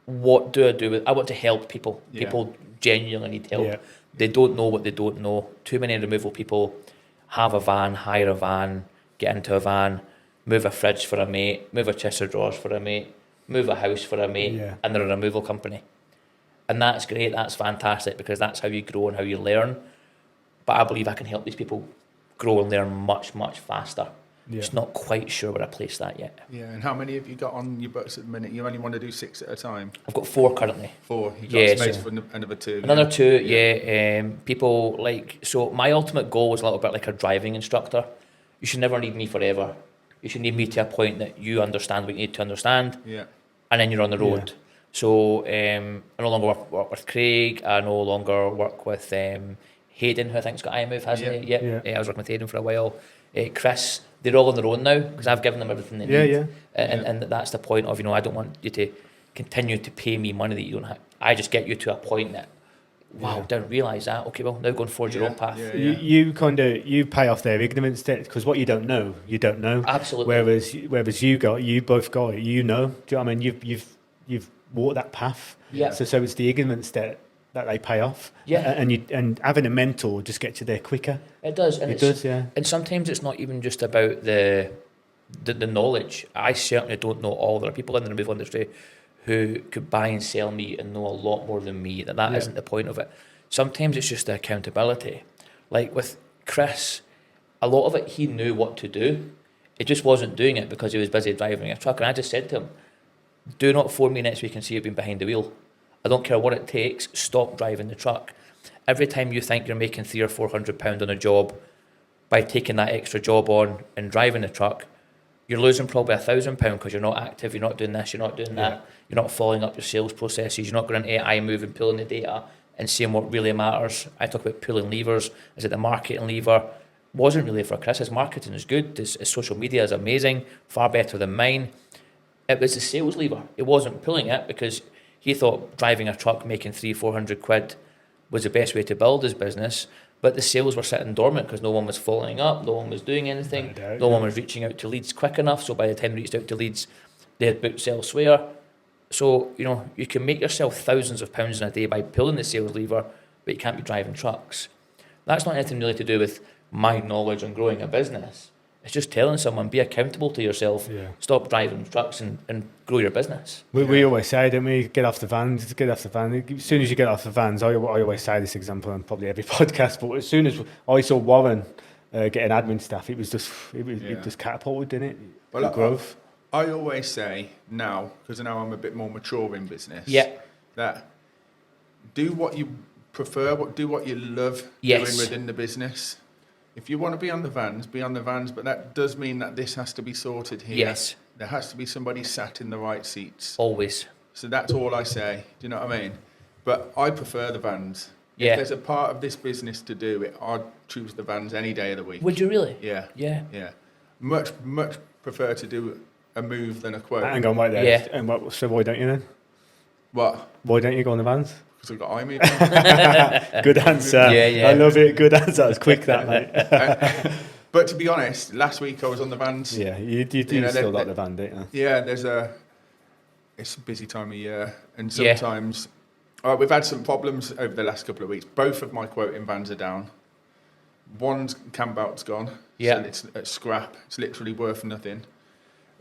A: What do I do with? I want to help people. People genuinely need help. They don't know what they don't know. Too many removal people have a van, hire a van, get into a van, move a fridge for a mate, move a chest of drawers for a mate, move a house for a mate, and they're a removal company. And that's great, that's fantastic, because that's how you grow and how you learn. But I believe I can help these people grow and learn much, much faster. Just not quite sure where I place that yet. And
C: how many have you got on your books at the minute? You only want to do 6 at a time?
A: I've got 4 currently.
C: 4? You got space for another 2?
A: Another 2, people so my ultimate goal was a little bit like a driving instructor. You should never need me forever. You should need me to a point that you understand what you need to understand. And then you're on the road. So I no longer work with Craig. I no longer work with Hayden, who I think's got iMove, hasn't he? I was working with Hayden for a while. Chris, they're all on their own now because I've given them everything they need. And that's the point of, I don't want you to continue to pay me money that you don't have. I just get you to a point that, wow, didn't realise that. Okay, well, now go and forge your own path.
B: You pay off their ignorance debt, because what you don't know, you don't know.
A: Absolutely.
B: Whereas you both got it, Do you know what I mean? You've walked that path. So it's the ignorance debt that they pay off. And having a mentor just gets you there quicker.
A: It does. And
B: it does.
A: And sometimes it's not even just about the knowledge. I certainly don't know all. There are people in the removal industry who could buy and sell me and know a lot more than me. That isn't the point of it. Sometimes it's just the accountability. Like with Chris, a lot of it he knew what to do. He just wasn't doing it because he was busy driving a truck. And I just said to him, do not phone me next week and see you've been behind the wheel. I don't care what it takes, stop driving the truck. Every time you think you're making £300 or £400 on a job, by taking that extra job on and driving the truck, you're losing probably £1,000 because you're not active, you're not doing this, you're not doing that, you're not following up your sales processes, you're not going into iMove and pulling the data and seeing what really matters. I talk about pulling levers. Is it the marketing lever? Wasn't really for Chris. His marketing is good, his social media is amazing, far better than mine. It was the sales lever. He wasn't pulling it because he thought driving a truck making £300-400 was the best way to build his business, but the sales were sitting dormant because no one was following up, no one was doing anything, no one was reaching out to leads quick enough. So by the time they reached out to leads, they had booked elsewhere. So, you can make yourself thousands of pounds in a day by pulling the sales lever, but you can't be driving trucks. That's not anything really to do with my knowledge on growing a business. It's just telling someone, be accountable to yourself, stop driving trucks and grow your business.
B: We always say, don't we, get off the van. As soon as you get off the vans, I always say this example on probably every podcast, but as soon as I saw Warren getting admin staff, it just catapulted, didn't it?
C: Well,
B: growth.
C: I always say now, because now I'm a bit more mature in business, that do what you prefer, do what you love doing within the business. If you want to be on the vans, be on the vans, but that does mean that this has to be sorted here.
A: Yes.
C: There has to be somebody sat in the right seats.
A: Always.
C: So that's all I say. Do you know what I mean? But I prefer the vans.
A: Yeah.
C: If there's a part of this business to do it, I'd choose the vans any day of the week.
A: Would you really?
C: Yeah.
A: Yeah.
C: Yeah. Much prefer to do a move than a quote.
B: Hang on, right there.
A: Yeah.
B: And so why don't you then?
C: What?
B: Why don't you go on the vans?
C: Because I've got eye movement.
B: Good answer.
A: Yeah.
B: I love it. Good answer. It's quick, that, mate.
C: But to be honest, last week I was on the vans.
B: Yeah, you do still like the van, don't you?
C: Yeah, it's a busy time of year, and sometimes we've had some problems over the last couple of weeks. Both of my quoting vans are down. One's cam belt's gone. So it's at scrap. It's literally worth nothing.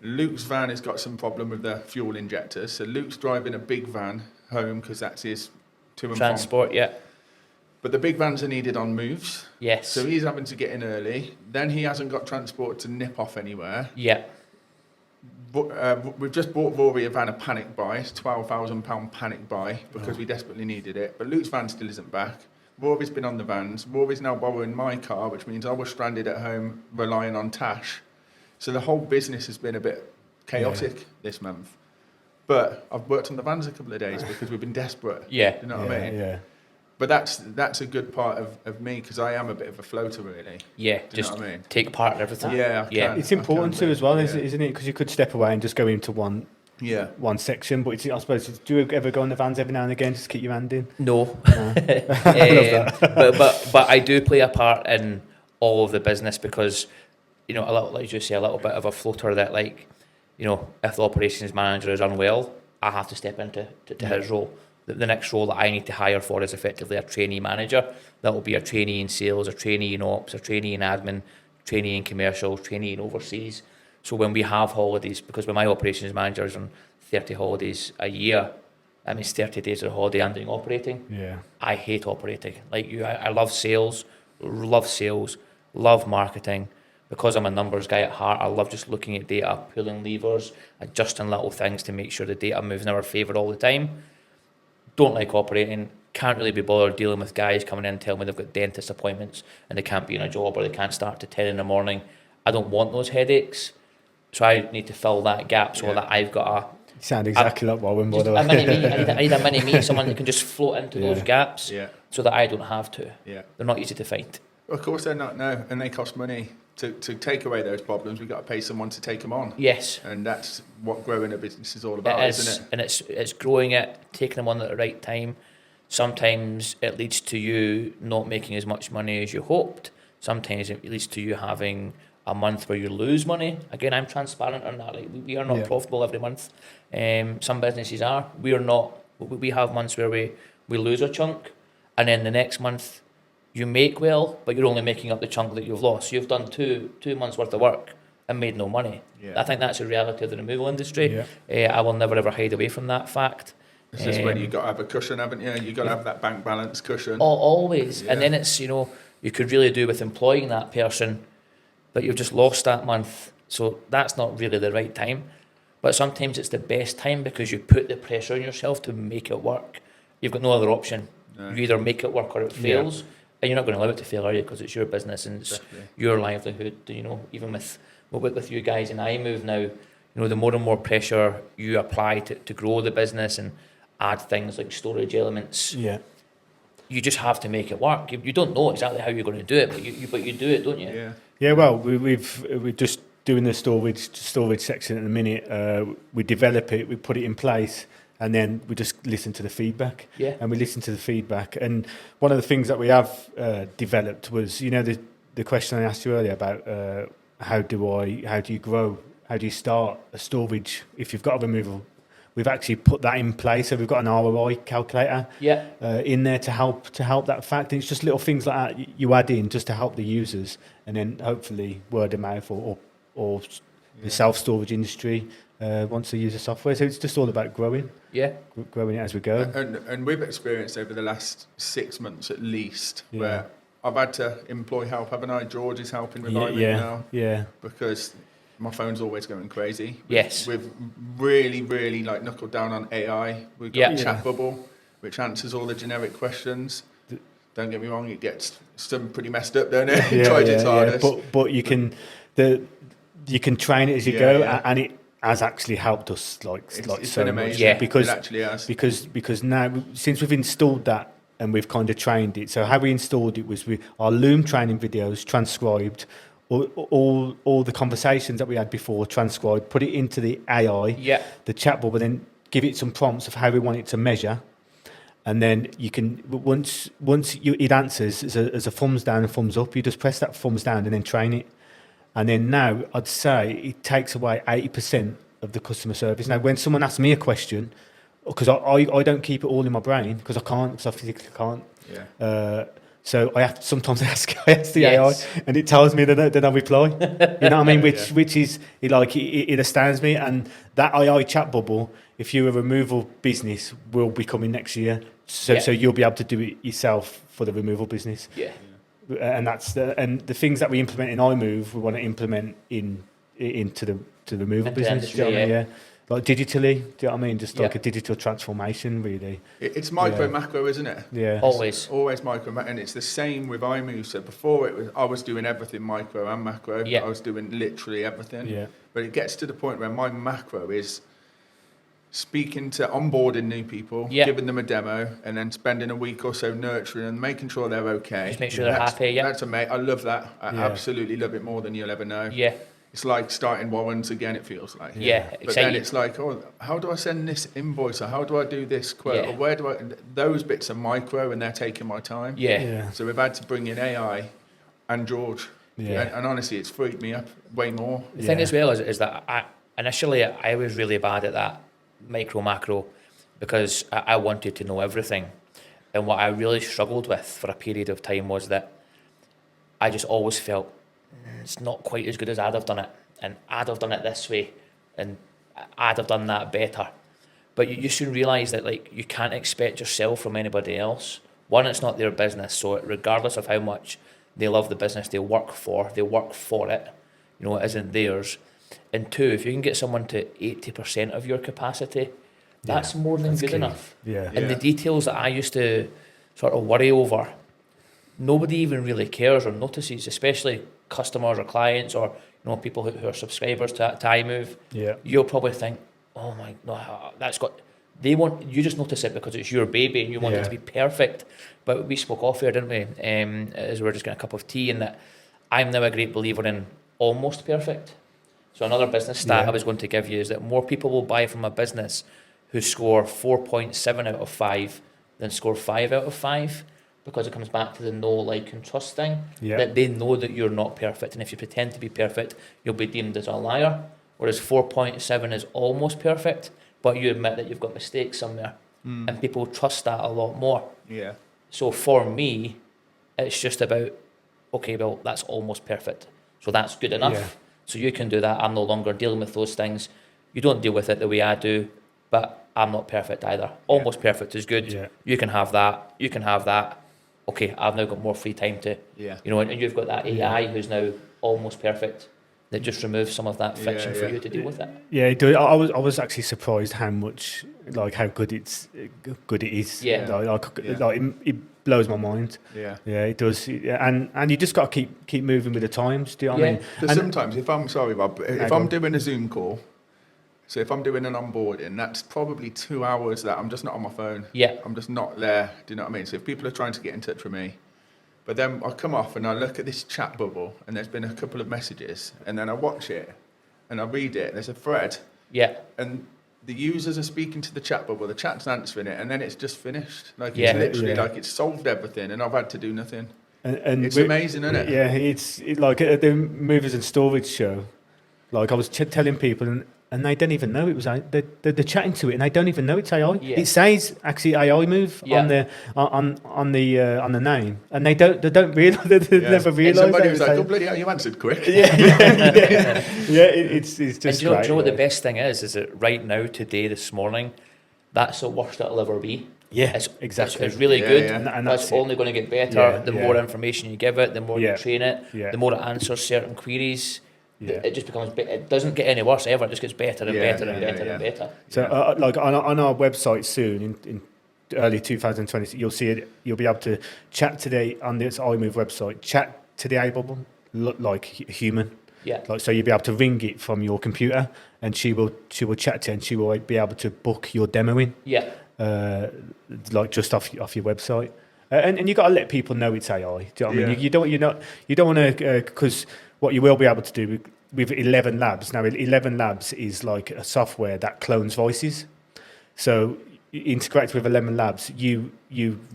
C: Luke's van has got some problem with the fuel injectors, so Luke's driving a big van home because that's his to and
A: transport.
C: from. But the big vans are needed on moves.
A: Yes.
C: So he's having to get in early. Then he hasn't got transport to nip off anywhere.
A: Yeah.
C: We've just bought Rory a van, a panic buy. It's £12,000 panic buy because we desperately needed it. But Luke's van still isn't back. Rory's been on the vans. Rory's now borrowing my car, which means I was stranded at home relying on Tash. So the whole business has been a bit chaotic this month. But I've worked on the vans a couple of days because we've been desperate.
A: Yeah.
C: You know what I mean?
B: Yeah.
C: But that's a good part of me because I am a bit of a floater, really.
A: Yeah,
C: Do you
A: just
C: know what I mean?
A: take part in everything.
C: Yeah,
B: It's important too as well, isn't it? Because you could step away and just go into one section. But I suppose, do you ever go on the vans every now and again just to keep your hand in?
A: No. But I do play a part in all of the business because, a little, like you say, a little bit of a floater that, like, if the operations manager is unwell, I have to step into his role. The next role that I need to hire for is effectively a trainee manager. That will be a trainee in sales, a trainee in ops, a trainee in admin, trainee in commercial, trainee in overseas. So when we have holidays, because when my operations manager is on 30 holidays a year, that means 30 days of holiday I'm doing operating.
B: Yeah.
A: I hate operating. Like you, I love sales, love marketing. Because I'm a numbers guy at heart, I love just looking at data, pulling levers, adjusting little things to make sure the data moves in our favour all the time. Don't like operating, can't really be bothered dealing with guys coming in and telling me they've got dentist appointments and they can't be in a job or they can't start to 10 in the morning. I don't want those headaches. So I need to fill that gap so that I've got
B: You sound exactly like Warren, by the
A: a
B: way.
A: mini-me. I need a mini-me, someone that can just float into those gaps so that I don't have to.
C: Yeah.
A: They're not easy to find.
C: Of course they're not, no, and they cost money. To take away those problems, we've got to pay someone to take them on.
A: Yes.
C: And that's what growing a business is all about, isn't it?
A: And it's growing it, taking them on at the right time. Sometimes it leads to you not making as much money as you hoped. Sometimes it leads to you having a month where you lose money. Again, I'm transparent on that. Like we are not profitable every month. Some businesses are. We are not. We have months where we lose a chunk, and then the next month you make well, but you're only making up the chunk that you've lost. So you've done two months worth of work and made no money. Yeah. I think that's a reality of the removal industry. Yeah. I will never ever hide away from that fact.
C: It's just when you've got to have a cushion, haven't you? You've got to have that bank balance cushion.
A: Always. Yeah. And then it's, you could really do with employing that person, but you've just lost that month. So that's not really the right time. But sometimes it's the best time because you put the pressure on yourself to make it work. You've got no other option. No. You either make it work or it fails. Yeah. And you're not going to allow it to fail, are you? Because it's your business and it's your livelihood. Even with you guys in iMove now, the more and more pressure you apply to grow the business and add things like storage elements. Yeah. You just have to make it work. You don't know exactly how you're going to do it, but you do it, don't you?
B: Yeah. Yeah. Well, we're just doing the storage section at the minute. We develop it, we put it in place. And then we just listen to the feedback. Yeah. And we listen to the feedback. And one of the things that we have developed was, the question I asked you earlier about how do you grow? How do you start a storage if you've got a removal we've actually put that in place. So we've got an ROI calculator in there to help that fact. And it's just little things like that you add in just to help the users, and then hopefully word of mouth or the self-storage industry wants to use the software. So it's just all about growing it as we go.
C: And we've experienced over the last 6 months at least where I've had to employ help, haven't I? George is helping with iMove now. Yeah. Because my phone's always going crazy. We've really, really like knuckled down on AI. We've got a chat bubble, which answers all the generic questions. Don't get me wrong, it gets some pretty messed up, don't it? It tries its hardest.
B: But you can train it as you go, and it has actually helped us it's so
C: been amazing.
B: Much. Because
C: it actually has.
B: Because now, since we've installed that and we've kind of trained it, so how we installed it was our Loom training videos transcribed, all the conversations that we had before transcribed, put it into the AI, the chat bubble, then give it some prompts of how we want it to measure. And then you can, once it answers as a thumbs down and thumbs up, you just press that thumbs down and then train it. And then now I'd say it takes away 80% of the customer service. Now, when someone asks me a question, because I don't keep it all in my brain because I can't, because I physically can't. So I have to sometimes ask the AI, and it tells me then I reply. You know what I mean? Which is it astounds me. And that AI chat bubble, if you're a removal business, will be coming next year. So you'll be able to do it yourself for the removal business. And that's the things that we implement in iMove, we want to implement into the removal business. Do you know what I mean? Like digitally, do you know what I mean? Just like a digital transformation, really.
C: It's micro macro, isn't it?
B: Yeah.
C: Always micro macro, and it's the same with iMove. So before I was doing everything micro and macro. I was doing literally everything. Yeah. But it gets to the point where my macro is speaking to onboarding new people, giving them a demo, and then spending a week or so nurturing and making sure they're okay.
A: Just make sure they're happy.
C: That's amazing. I love that. I absolutely love it more than you'll ever know. Yeah. It's like starting Warrens again, it feels like. But then it's like, how do I send this invoice? Or how do I do this quote? Or where do I... Those bits are micro and they're taking my time. So we've had to bring in AI and George. And honestly, it's freaked me up way more.
A: The thing as well is that initially I was really bad at that micro macro because I wanted to know everything. And what I really struggled with for a period of time was that I just always felt it's not quite as good as I'd have done it, and I'd have done it this way, and I'd have done that better. But you soon realise that you can't expect yourself from anybody else. One, it's not their business, so regardless of how much they love the business they work for it. It isn't theirs. And two, if you can get someone to 80% of your capacity, that's more than good enough. And the details that I used to sort of worry over, nobody even really cares or notices, especially customers or clients or people who are subscribers to iMove. You'll probably think, oh my no, you just notice it because it's your baby and you want it to be perfect. But we spoke off here, didn't we? As we were just getting a cup of tea, and that I'm now a great believer in almost perfect. So another business stat I was going to give you is that more people will buy from a business who score 4.7 out of 5 than score 5 out of 5. Because it comes back to the know, like, and trust thing, that they know that you're not perfect. And if you pretend to be perfect, you'll be deemed as a liar. Whereas 4.7 is almost perfect, but you admit that you've got mistakes somewhere. And people trust that a lot more. So for me, it's just about, okay, well, that's almost perfect. So that's good enough. So you can do that. I'm no longer dealing with those things. You don't deal with it the way I do, but I'm not perfect either. Almost perfect is good. You can have that. You can have that. Okay, I've now got more free time to, and you've got that AI who's now almost perfect that just removes some of that friction for you to deal with it.
B: I was actually surprised how much, how good it is. It blows my mind. It does. And you just got to keep moving with the times. Do you know what I mean?
C: Because sometimes, if I'm doing a Zoom call. So if I'm doing an onboarding, that's probably 2 hours that I'm just not on my phone. I'm just not there. Do you know what I mean? So if people are trying to get in touch with me, but then I come off and I look at this chat bubble and there's been a couple of messages and then I watch it and I read it. There's a thread. And the users are speaking to the chat bubble, the chat's answering it, and then it's just finished. It's literally it's solved everything and I've had to do nothing. And it's amazing, isn't it?
B: It's like at the Movers and Storage show. Like I was telling people, and they don't even know it was they're chatting to it, and they don't even know it's AI.
A: Yeah.
B: It says actually AI move
A: Yeah.
B: on the name, and they don't realise. They never realise.
C: Somebody was like, "Oh bloody hell, you answered quick."
B: It's just
A: And do you
B: great.
A: know what the best thing is that right now, today, this morning, that's the worst it'll ever be.
B: Yeah,
A: It's,
B: exactly.
A: It's really
C: Yeah,
A: good.
C: yeah.
B: And
A: That's
B: that's it.
A: only going to get better.
B: Yeah,
A: The
B: yeah.
A: more information you give it, the more
B: Yeah.
A: you train it,
B: Yeah.
A: the more it answers certain queries.
B: Yeah.
A: It just becomes. It doesn't get any worse ever. It just gets better and
C: Yeah,
A: better and
C: yeah,
A: better
C: yeah.
A: and better.
B: So, like on our website soon in early 2020, you'll see it. You'll be able to chat today on this iMove website. Chat to the able, look like a human.
A: Yeah.
B: Like so, you'll be able to ring it from your computer, and she will chat to you, and she will be able to book your demoing.
A: Yeah.
B: Like just off your website, and you got to let people know it's AI. Do you know what I mean?
C: Yeah.
B: You don't want to because what you will be able to do with 11 Labs now. 11 Labs is like a software that clones voices. So you integrate with 11 Labs. You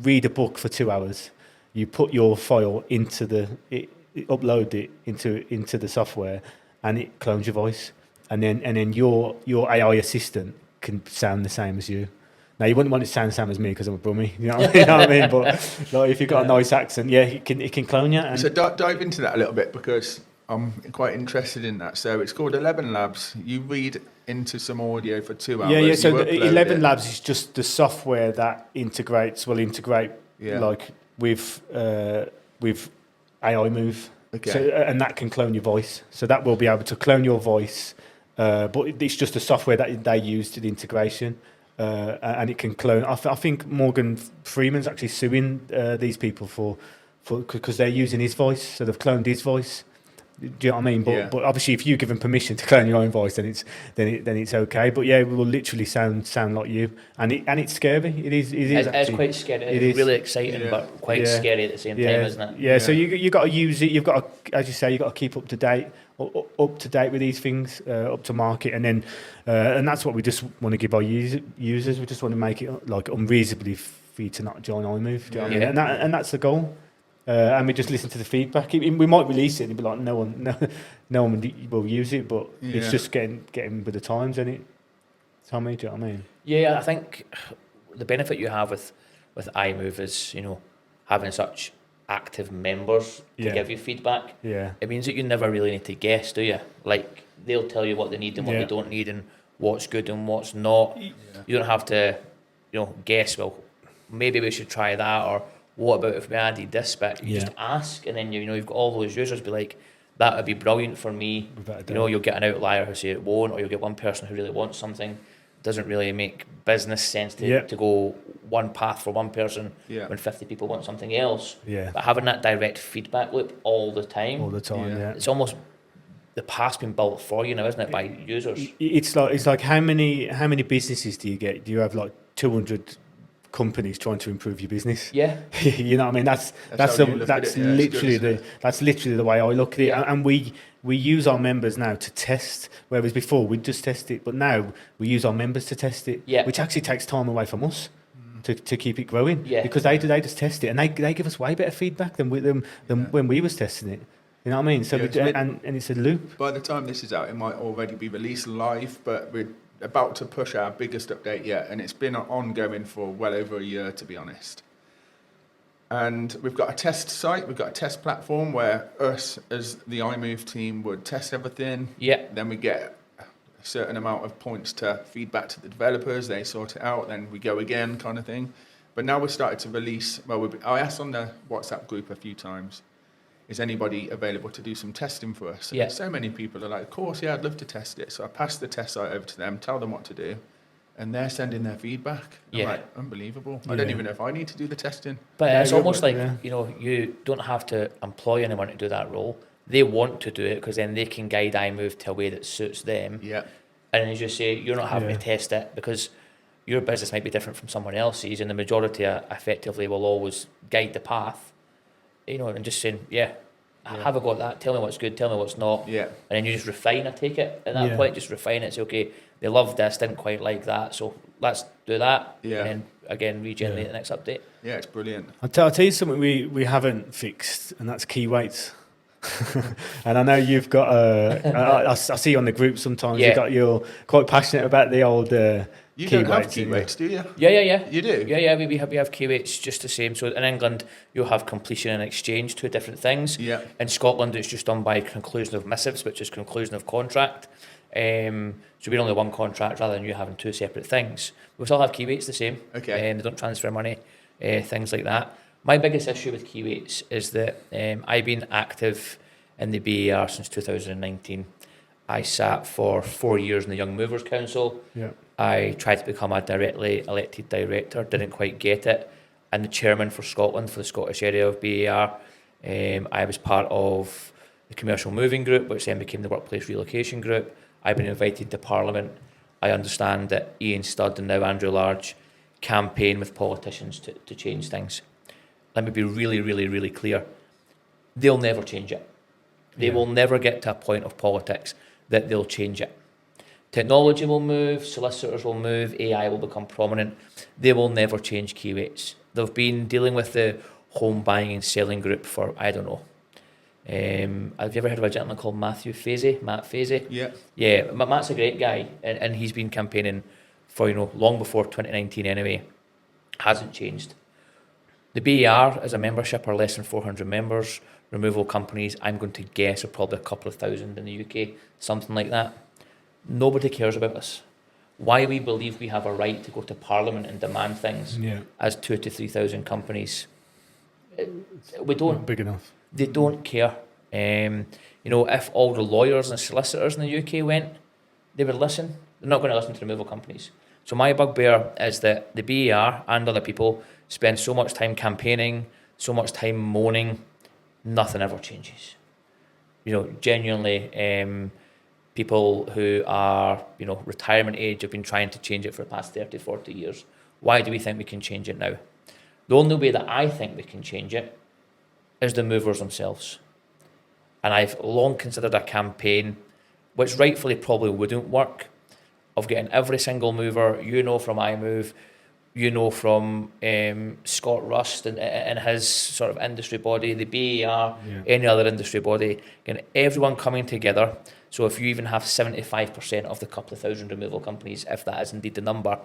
B: read a book for 2 hours. You put your file upload it into the software, and it clones your voice. And then your AI assistant can sound the same as you. Now you wouldn't want it to sound the same as me because I'm a brummie, you know what I mean? But like, if you've got a nice accent, yeah, it can clone you. And
C: So dive into that a little bit because I'm quite interested in that. So it's called 11 Labs. You read into some audio for 2 hours.
B: yeah. So
C: you
B: the
C: upload
B: 11
C: it.
B: Labs is just the software that will integrate
C: Yeah.
B: like with AI Move.
C: Okay.
B: So and that can clone your voice. So that will be able to clone your voice, but it's just the software that they use to the integration. And it can clone. I think Morgan Freeman's actually suing these people for because they're using his voice, so they've cloned his voice. Do you know what I mean? But
C: Yeah.
B: but obviously, if you give them permission to clone your own voice, then it's okay. But yeah, it will literally sound like you, and it's scary. It is.
A: It's
B: actually.
A: quite scary.
B: It
A: It's
B: is.
A: really exciting,
C: Yeah.
A: but quite
B: Yeah.
A: scary at the same
B: Yeah,
A: time, isn't it?
B: yeah. So
C: Yeah.
B: you got to use it. You've got to, as you say, you got to keep up to date with these things, up to market, and then and that's what we just want to give our users. We just want to make it like unreasonably for you to not join iMove. Do you know what I mean?
A: Yeah.
B: And that's the goal. And we just listen to the feedback. We might release it and be like, no one will use it, but it's
C: Yeah.
B: just getting with the times, isn't it? Tommy, do you know what I mean?
A: Yeah, I think the benefit you have with iMove is, having such active members to
B: Yeah.
A: give you feedback.
B: Yeah.
A: It means that you never really need to guess, do you? Like, they'll tell you what they need and what
B: Yeah.
A: they don't need and what's good and what's not. You don't have to, guess, well, maybe we should try that, or what about if we added this bit? You just ask, and then, you've got all those users be like, that would be brilliant for me.
B: Without a doubt.
A: You'll get an outlier who say it won't, or you'll get one person who really wants something. Doesn't really make business sense to go one path for one person
C: Yeah.
A: when 50 people want something else.
B: Yeah.
A: But having that direct feedback loop all the time,
B: All the time.
C: Yeah.
B: Yeah.
A: it's almost the path's been built for you now, isn't it, by users?
B: It's like how many businesses do you get? Do you have like 200 companies trying to improve your business?
A: Yeah.
B: You know what I mean? That's
C: how you look at it. Yeah, it's good,
B: that's literally the way I look at it.
A: Yeah.
B: And we use our members now to test, whereas before we'd just test it, but now we use our members to test it,
A: Yeah.
B: which actually takes time away from us to keep it growing.
A: Yeah.
B: Because they just test it, and they give us way better feedback than when we was testing it. You know what I mean? So
C: Yeah,
B: and it's a loop.
C: By the time this is out, it might already be released live, but we're about to push our biggest update yet, and it's been ongoing for well over a year, to be honest. And we've got a test site, we've got a test platform where us as the iMove team would test everything.
A: Yeah.
C: Then we get a certain amount of points to feedback to the developers, they sort it out, then we go again, kind of thing. But now we've started to release, I asked on the WhatsApp group a few times, is anybody available to do some testing for us? And
A: Yeah.
C: so many people are like, of course, yeah, I'd love to test it. So I pass the test site over to them, tell them what to do, and they're sending their feedback. I'm
A: Yeah.
C: like, unbelievable. I don't even know if I need to do the testing.
A: But
B: Yeah,
A: it's
B: you're
A: almost
B: right,
A: like,
B: yeah.
A: you don't have to employ anyone to do that role. They want to do it because then they can guide iMove to a way that suits them.
C: Yeah.
A: And as you say, you're not having
B: Yeah.
A: to test it because your business might be different from someone else's, and the majority effectively will always guide the path, and just saying, have a go at that, tell me what's good, tell me what's not.
C: Yeah.
A: And then you just refine, I take it. At that
B: Yeah.
A: point, just refine it, say, okay, they loved this, didn't quite like that, so let's do that.
C: Yeah.
A: And then, again, regenerate
B: Yeah.
A: the next update.
C: Yeah, it's brilliant.
B: I'll tell you something we haven't fixed, and that's key weights. And I know you've got, I see you on the group sometimes,
A: Yeah.
B: you're quite passionate about the old
C: You
B: key
C: don't have
B: weights,
C: key
B: don't you?
C: weights, do you?
A: Yeah.
C: You do?
A: Yeah. We have key weights just the same. So in England, you'll have completion and exchange, two different things.
C: Yeah.
A: In Scotland, it's just done by conclusion of missives, which is conclusion of contract. So we're only one contract rather than you having two separate things. We still have key weights the same.
C: Okay.
A: They don't transfer money, things like that. My biggest issue with key weights is that I've been active in the BAR since 2019. I sat for 4 years in the Young Movers Council.
B: Yeah.
A: I tried to become a directly elected director, didn't quite get it, and the chairman for Scotland, for the Scottish area of BAR. I was part of the Commercial Moving Group, which then became the Workplace Relocation Group. I've been invited to Parliament. I understand that Ian Studd and now Andrew Large campaign with politicians to change things. Let me be really, really, really clear. They'll never change it. They will never get to a point of politics that they'll change it. Technology will move, solicitors will move, AI will become prominent. They will never change key weights. They've been dealing with the home buying and selling group for, I don't know. Have you ever heard of a gentleman called Matt Fazy?
C: Yeah.
A: Yeah, Matt's a great guy, and he's been campaigning for, long before 2019 anyway. Hasn't changed. The BAR as a membership are less than 400 members. Removal companies, I'm going to guess, are probably a couple of thousand in the UK, something like that. Nobody cares about us. Why we believe we have a right to go to Parliament and demand things as 2,000 to 3,000 companies. We don't.
B: Not big enough.
A: They don't care. If all the lawyers and solicitors in the UK went, they would listen. They're not going to listen to removal companies. So my bugbear is that the BAR and other people spend so much time campaigning, so much time moaning, nothing ever changes. Genuinely, people who are, retirement age have been trying to change it for the past 30, 40 years. Why do we think we can change it now? The only way that I think we can change it is the movers themselves. And I've long considered a campaign, which rightfully probably wouldn't work, of getting every single mover, from iMove, from Scott Rust and his sort of industry body, the BAR, any other industry body, getting everyone coming together. So if you even have 75% of the couple of thousand removal companies, if that is indeed the number,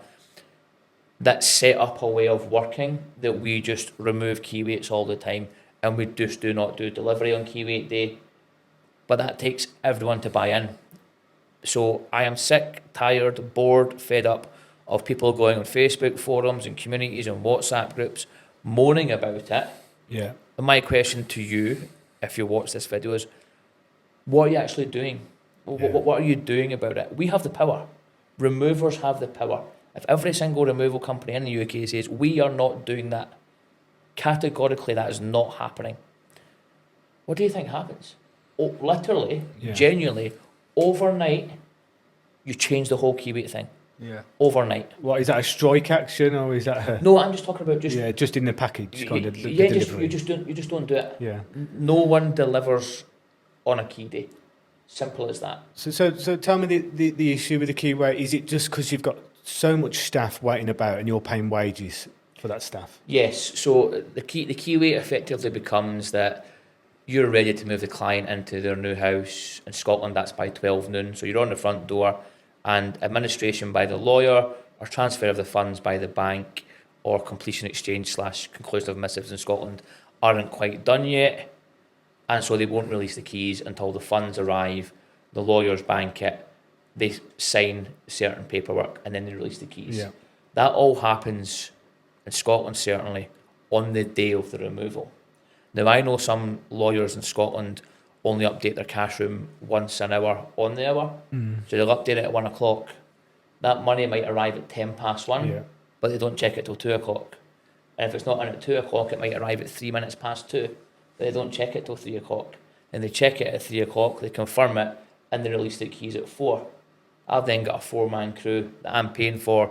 A: that set up a way of working that we just remove key weights all the time and we just do not do delivery on key weight day. But that takes everyone to buy in. So I am sick, tired, bored, fed up of people going on Facebook forums and communities and WhatsApp groups moaning about it.
B: Yeah.
A: And my question to you, if you watch this video, is what are you actually doing? What are you doing about it? We have the power. Removers have the power. If every single removal company in the UK says we are not doing that, categorically that is not happening, what do you think happens? Literally, genuinely, overnight, you change the whole key weight thing.
C: Yeah.
A: Overnight.
B: What is that, a strike action or is that a...
A: No, I'm just talking about
B: just in the package kind of
A: you
B: delivery.
A: just don't do it.
B: Yeah.
A: No one delivers on a key day. Simple as that.
B: So tell me the issue with the key weight. Is it just because you've got so much staff waiting about and you're paying wages for that staff?
A: Yes. So the key weight effectively becomes that you're ready to move the client into their new house. In Scotland, that's by 12 noon. So you're on the front door, and administration by the lawyer or transfer of the funds by the bank or completion exchange / conclusive missives in Scotland aren't quite done yet. And so they won't release the keys until the funds arrive, the lawyers bank it, they sign certain paperwork, and then they release the keys.
B: Yeah.
A: That all happens, in Scotland certainly, on the day of the removal. Now, I know some lawyers in Scotland only update their cash room once an hour on the hour. So they'll update it at 1 o'clock. That money might arrive at 1:10, but they don't check it till 2 o'clock. And if it's not in at 2 o'clock, it might arrive at 3 minutes past 2. But they don't check it till 3 o'clock. Then they check it at 3 o'clock, they confirm it, and they release the keys at 4. I've then got a 4-man crew that I'm paying for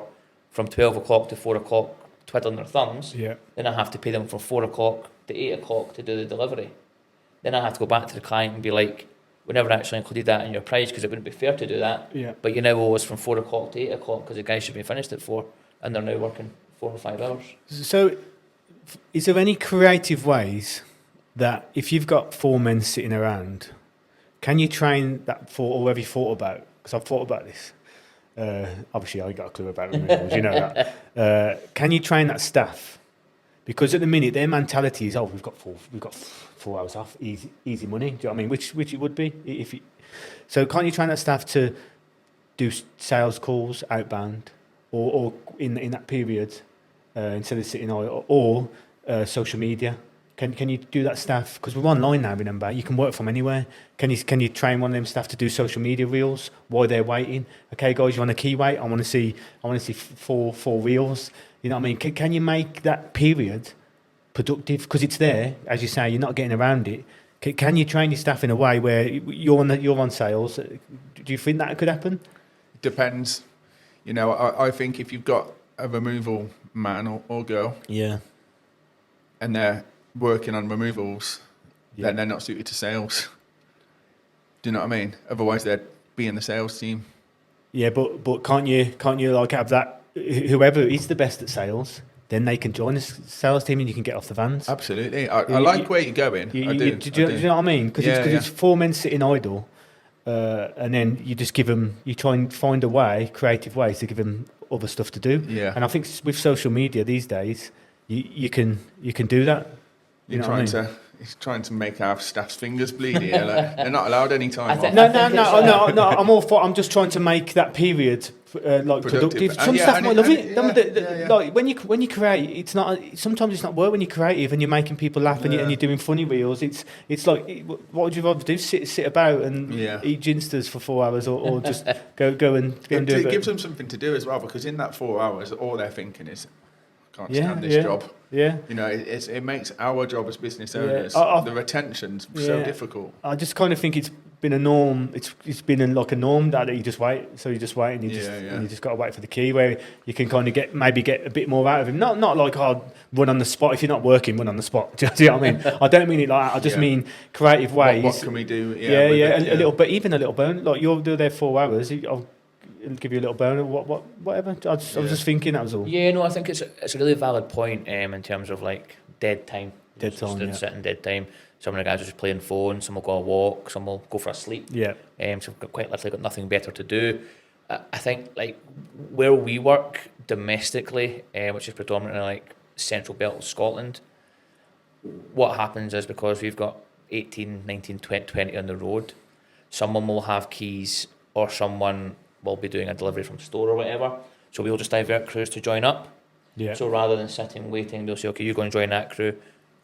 A: from 12 o'clock to 4 o'clock, twiddling their thumbs.
B: Yeah.
A: Then I have to pay them from 4 o'clock to 8 o'clock to do the delivery. Then I have to go back to the client and be like, we never actually included that in your price because it wouldn't be fair to do that.
B: Yeah.
A: But you now owe us from 4 o'clock to 8 o'clock because the guys should be finished at 4 and they're now working 4 or 5 hours.
B: So is there any creative ways that if you've got 4 men sitting around, can you train that for, or have you thought about, because I've thought about this, obviously I got a clue about removals, you know that. Can you train that staff? Because at the minute their mentality is, we've got 4 hours off, easy money. Do you know what I mean? Which it would be if you, so can't you train that staff to do sales calls outbound, or in that period instead of sitting or social media? Can you do that staff? Because we're online now, remember, you can work from anywhere. Can you train one of them staff to do social media reels while they're waiting? Okay, guys, you want a key wait? I want to see four reels. You know what I mean? Can you make that period productive? Because it's there, as you say, you're not getting around it. Can you train your staff in a way where you're on sales? Do you think that could happen?
C: Depends. You know, I think if you've got a removal man or girl,
B: Yeah,
C: and they're working on removals,
B: Yeah.
C: then they're not suited to sales. Do you know what I mean? Otherwise, they'd be in the sales team.
B: yeah, but can't you like have that? Whoever is the best at sales, then they can join the sales team and you can get off the vans.
C: Absolutely. I like where you're going. I do.
B: Do you know what I mean? Because it's 4 men sitting idle, and then you just give them. You try and find a way, creative ways to give them other stuff to do.
C: Yeah.
B: And I think with social media these days, you can do that.
C: You're trying to make our staff's fingers bleed here. Like, they're not allowed any time off.
B: No. I'm all for. I'm just trying to make that period productive. Some staff might love it. Like when you create, it's not. Sometimes it's not work when you're creative and you're making people laugh and you're doing funny reels. It's like, what would you rather do? Sit about and eat ginsters for 4 hours, or just go and do it.
C: It gives them something to do as well, because in that 4 hours, all they're thinking is, I can't stand this job.
B: Yeah.
C: You know, it makes our job as business owners, the retention's so difficult.
B: I just kind of think it's been a norm. It's been like a norm that you just wait. So you just wait and you just got to wait for the key, where you can kind of get a bit more out of him. Not like run on the spot. If you're not working, run on the spot. Do you know what I mean? I don't mean it like that. I just mean creative ways.
C: What can we do?
B: A little, but even a little bone. Like you'll do there 4 hours. I'll give you a little bone, whatever. I was just thinking, that was all.
A: Yeah, no, I think it's a really valid point in terms of like dead time. Sitting dead time. Some of the guys are just playing phone, some will go a walk, some will go for a sleep.
B: Yeah.
A: So we've quite literally got nothing better to do. I think like where we work domestically, which is predominantly like Central Belt of Scotland, what happens is, because we've got 18, 19, 20 on the road, someone will have keys or someone will be doing a delivery from store or whatever. So we'll just divert crews to join up.
B: Yeah.
A: So rather than sitting waiting, they'll say, okay, you go and join that crew.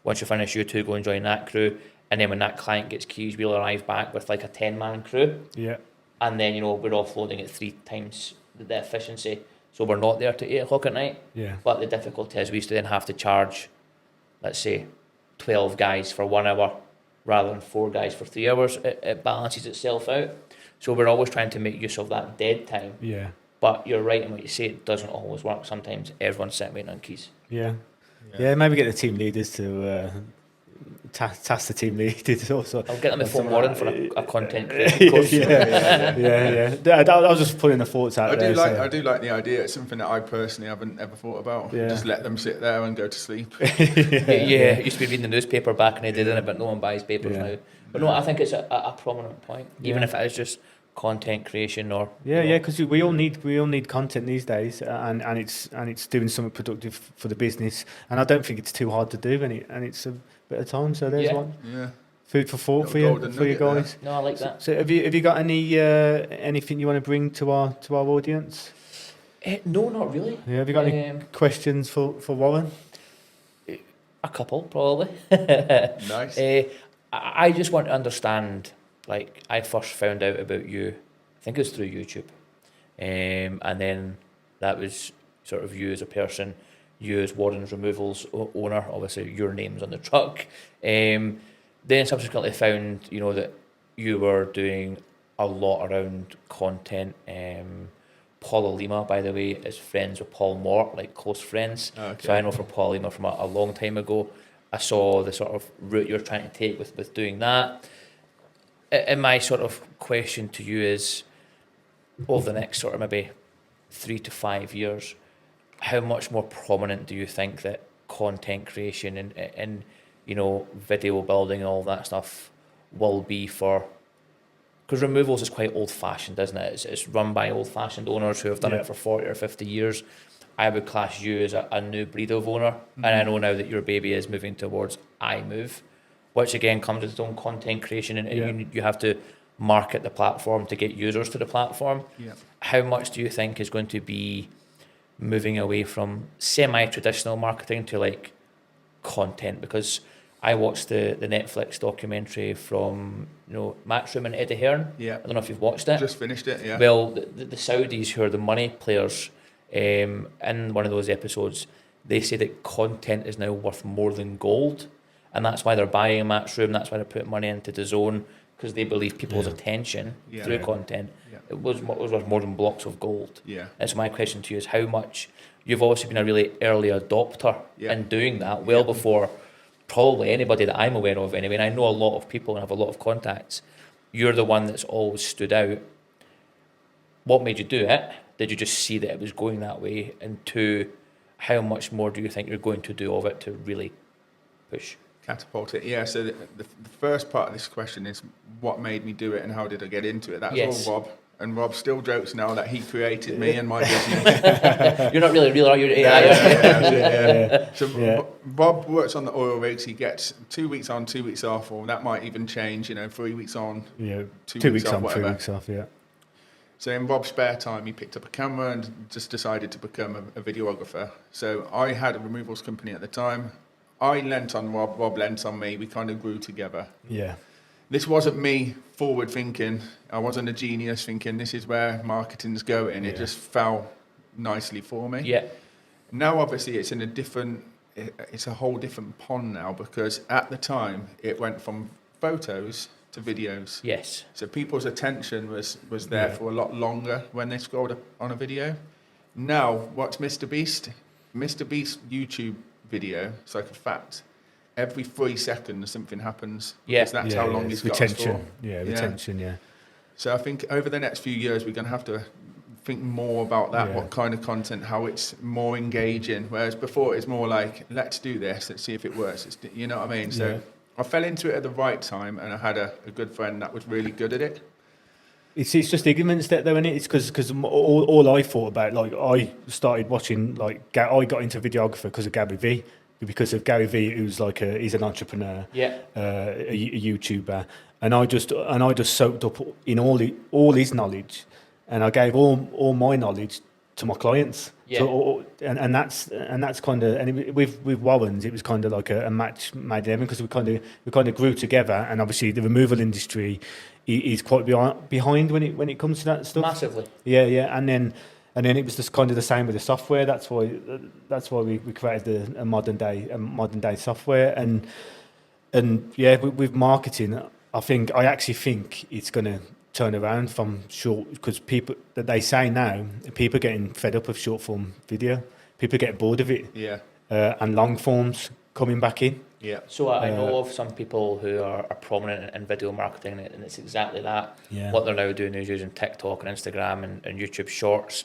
A: Once you finish, you two go and join that crew. And then when that client gets keys, we'll arrive back with like a 10-man crew.
B: Yeah.
A: And then, we're offloading at 3 times the efficiency. So we're not there till 8 o'clock at night.
B: Yeah.
A: But the difficulty is we used to then have to charge, let's say, 12 guys for 1 hour rather than 4 guys for 3 hours. It balances itself out. So we're always trying to make use of that dead time.
B: Yeah.
A: But you're right in what you say, it doesn't always work. Sometimes everyone's sitting waiting on keys.
B: Yeah. Maybe get the team leaders to task the team leaders also.
A: I'll get them a phone warning for a content creation course.
B: I was just putting the thoughts out there.
C: I do like the idea. It's something that I personally haven't ever thought about.
B: Yeah.
C: Just let them sit there and go to sleep.
A: It used to be reading the newspaper back in the day, didn't it? But no one buys papers now. But no, I think it's a prominent point, even if it is just content creation or
B: because we all need content these days, and it's doing something productive for the business, and I don't think it's too hard to do, and it's a bit of time. So there's one food for thought for you guys.
A: No, I like that.
B: So have you got anything you want to bring to our audience?
A: No, not really.
B: Yeah, have you got any questions for Warren?
A: A couple, probably.
C: Nice.
A: I just want to understand. Like, I first found out about you, I think it was through YouTube. And then that was sort of you as a person, you as Warren's Removals owner, obviously your name's on the truck. Then subsequently found, that you were doing a lot around content. Paula Lima, by the way, is friends with Paul Mort, like close friends.
C: Okay.
A: So I know from Paula Lima from a long time ago. I saw the sort of route you're trying to take with doing that. And my sort of question to you is, over the next sort of maybe 3 to 5 years, how much more prominent do you think that content creation and video building and all that stuff will be for, because removals is quite old-fashioned, isn't it? It's run by old-fashioned owners who have done it for 40 or 50 years. I would class you as a new breed of owner, and I know now that your baby is moving towards iMove, which again comes with its own content creation, and you have to market the platform to get users to the platform.
C: Yeah.
A: How much do you think is going to be moving away from semi-traditional marketing to like content? Because I watched the Netflix documentary from Matchroom and Eddie Hearn.
C: Yeah.
A: I don't know if you've watched it.
C: Just finished it. Yeah.
A: Well, the Saudis, who are the money players, in one of those episodes, they say that content is now worth more than gold, and that's why they're buying Matchroom. That's why they're putting money into DAZN, because they believe people's attention through content it was worth more than blocks of gold.
C: Yeah.
A: And so my question to you is, how much you've obviously been a really early adopter in doing that, well before probably anybody that I'm aware of anyway, and I know a lot of people and have a lot of contacts. You're the one that's always stood out. What made you do it? Did you just see that it was going that way? And two, how much more do you think you're going to do of it to really push?
C: Catapult it. Yeah, so the first part of this question is what made me do it and how did I get into it? That's all Rob. And Rob still jokes now that he created me and my business.
A: You're not really real, are you?
C: So Rob works on the oil rigs. He gets 2 weeks on, 2 weeks off, or that might even change, 3 weeks on, 2 weeks off, whatever.
B: 3 weeks off,
C: So in Rob's spare time, he picked up a camera and just decided to become a videographer. So I had a removals company at the time. I lent on Rob, Rob lent on me. We kind of grew together.
B: Yeah.
C: This wasn't me forward thinking. I wasn't a genius thinking this is where marketing's going. It just fell nicely for me.
A: Yeah.
C: Now, obviously, it's a whole different pond now, because at the time it went from photos to videos.
A: Yes.
C: So people's attention was there for a lot longer when they scrolled up on a video. Now, what's Mr. Beast? Mr. Beast YouTube video, it's like a fact. Every 3 seconds something happens.
A: Yeah.
C: Because that's how long he's got
B: retention.
C: for.
B: Retention.
C: So I think over the next few years we're going to have to think more about that, what kind of content, how it's more engaging. Whereas before it's more like, let's do this, let's see if it works. You know what I mean? So I fell into it at the right time, and I had a good friend that was really good at it.
B: It's just ignorance that though, isn't it? It's because all I thought about, like, I started watching, like, I got into videographer because of Gary Vee. Because of Gary Vee, who's like he's an entrepreneur, a YouTuber, and I just soaked up in all his knowledge, and I gave all my knowledge to my clients.
A: Yeah.
B: So, and that's kind of, and with Warren's, it was kind of like a match made in heaven, because we kind of grew together, and obviously the removal industry is quite behind when it comes to that stuff.
A: Massively.
B: Yeah, and then it was just kind of the same with the software. That's why we created a modern day software, and with marketing, I actually think it's going to turn around from short, because people that they say now, people are getting fed up of short form video. People get bored of it.
C: Yeah.
B: And long forms coming back in.
C: Yeah.
A: So I know of some people who are prominent in video marketing, and it's exactly that.
B: Yeah.
A: What they're now doing is using TikTok and Instagram and YouTube Shorts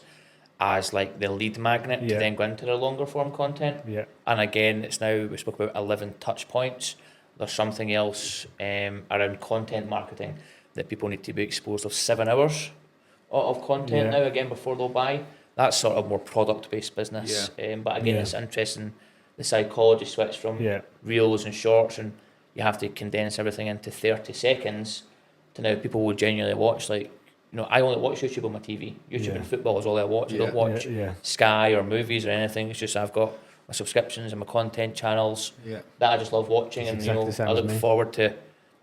A: as like the lead magnet to then go into their longer form content.
B: Yeah.
A: And again, it's now, we spoke about 11 touch points. There's something else around content marketing that people need to be exposed of 7 hours of content now, again, before they'll buy. That's sort of more product-based business. But again, it's interesting, the psychology switch from reels and shorts, and you have to condense everything into 30 seconds to now people will genuinely watch, like, I only watch YouTube on my TV. YouTube and football is all I watch. I don't watch Sky or movies or anything. It's just I've got my subscriptions and my content channels that I just love watching.
B: It's
A: and
B: exactly
A: I look forward to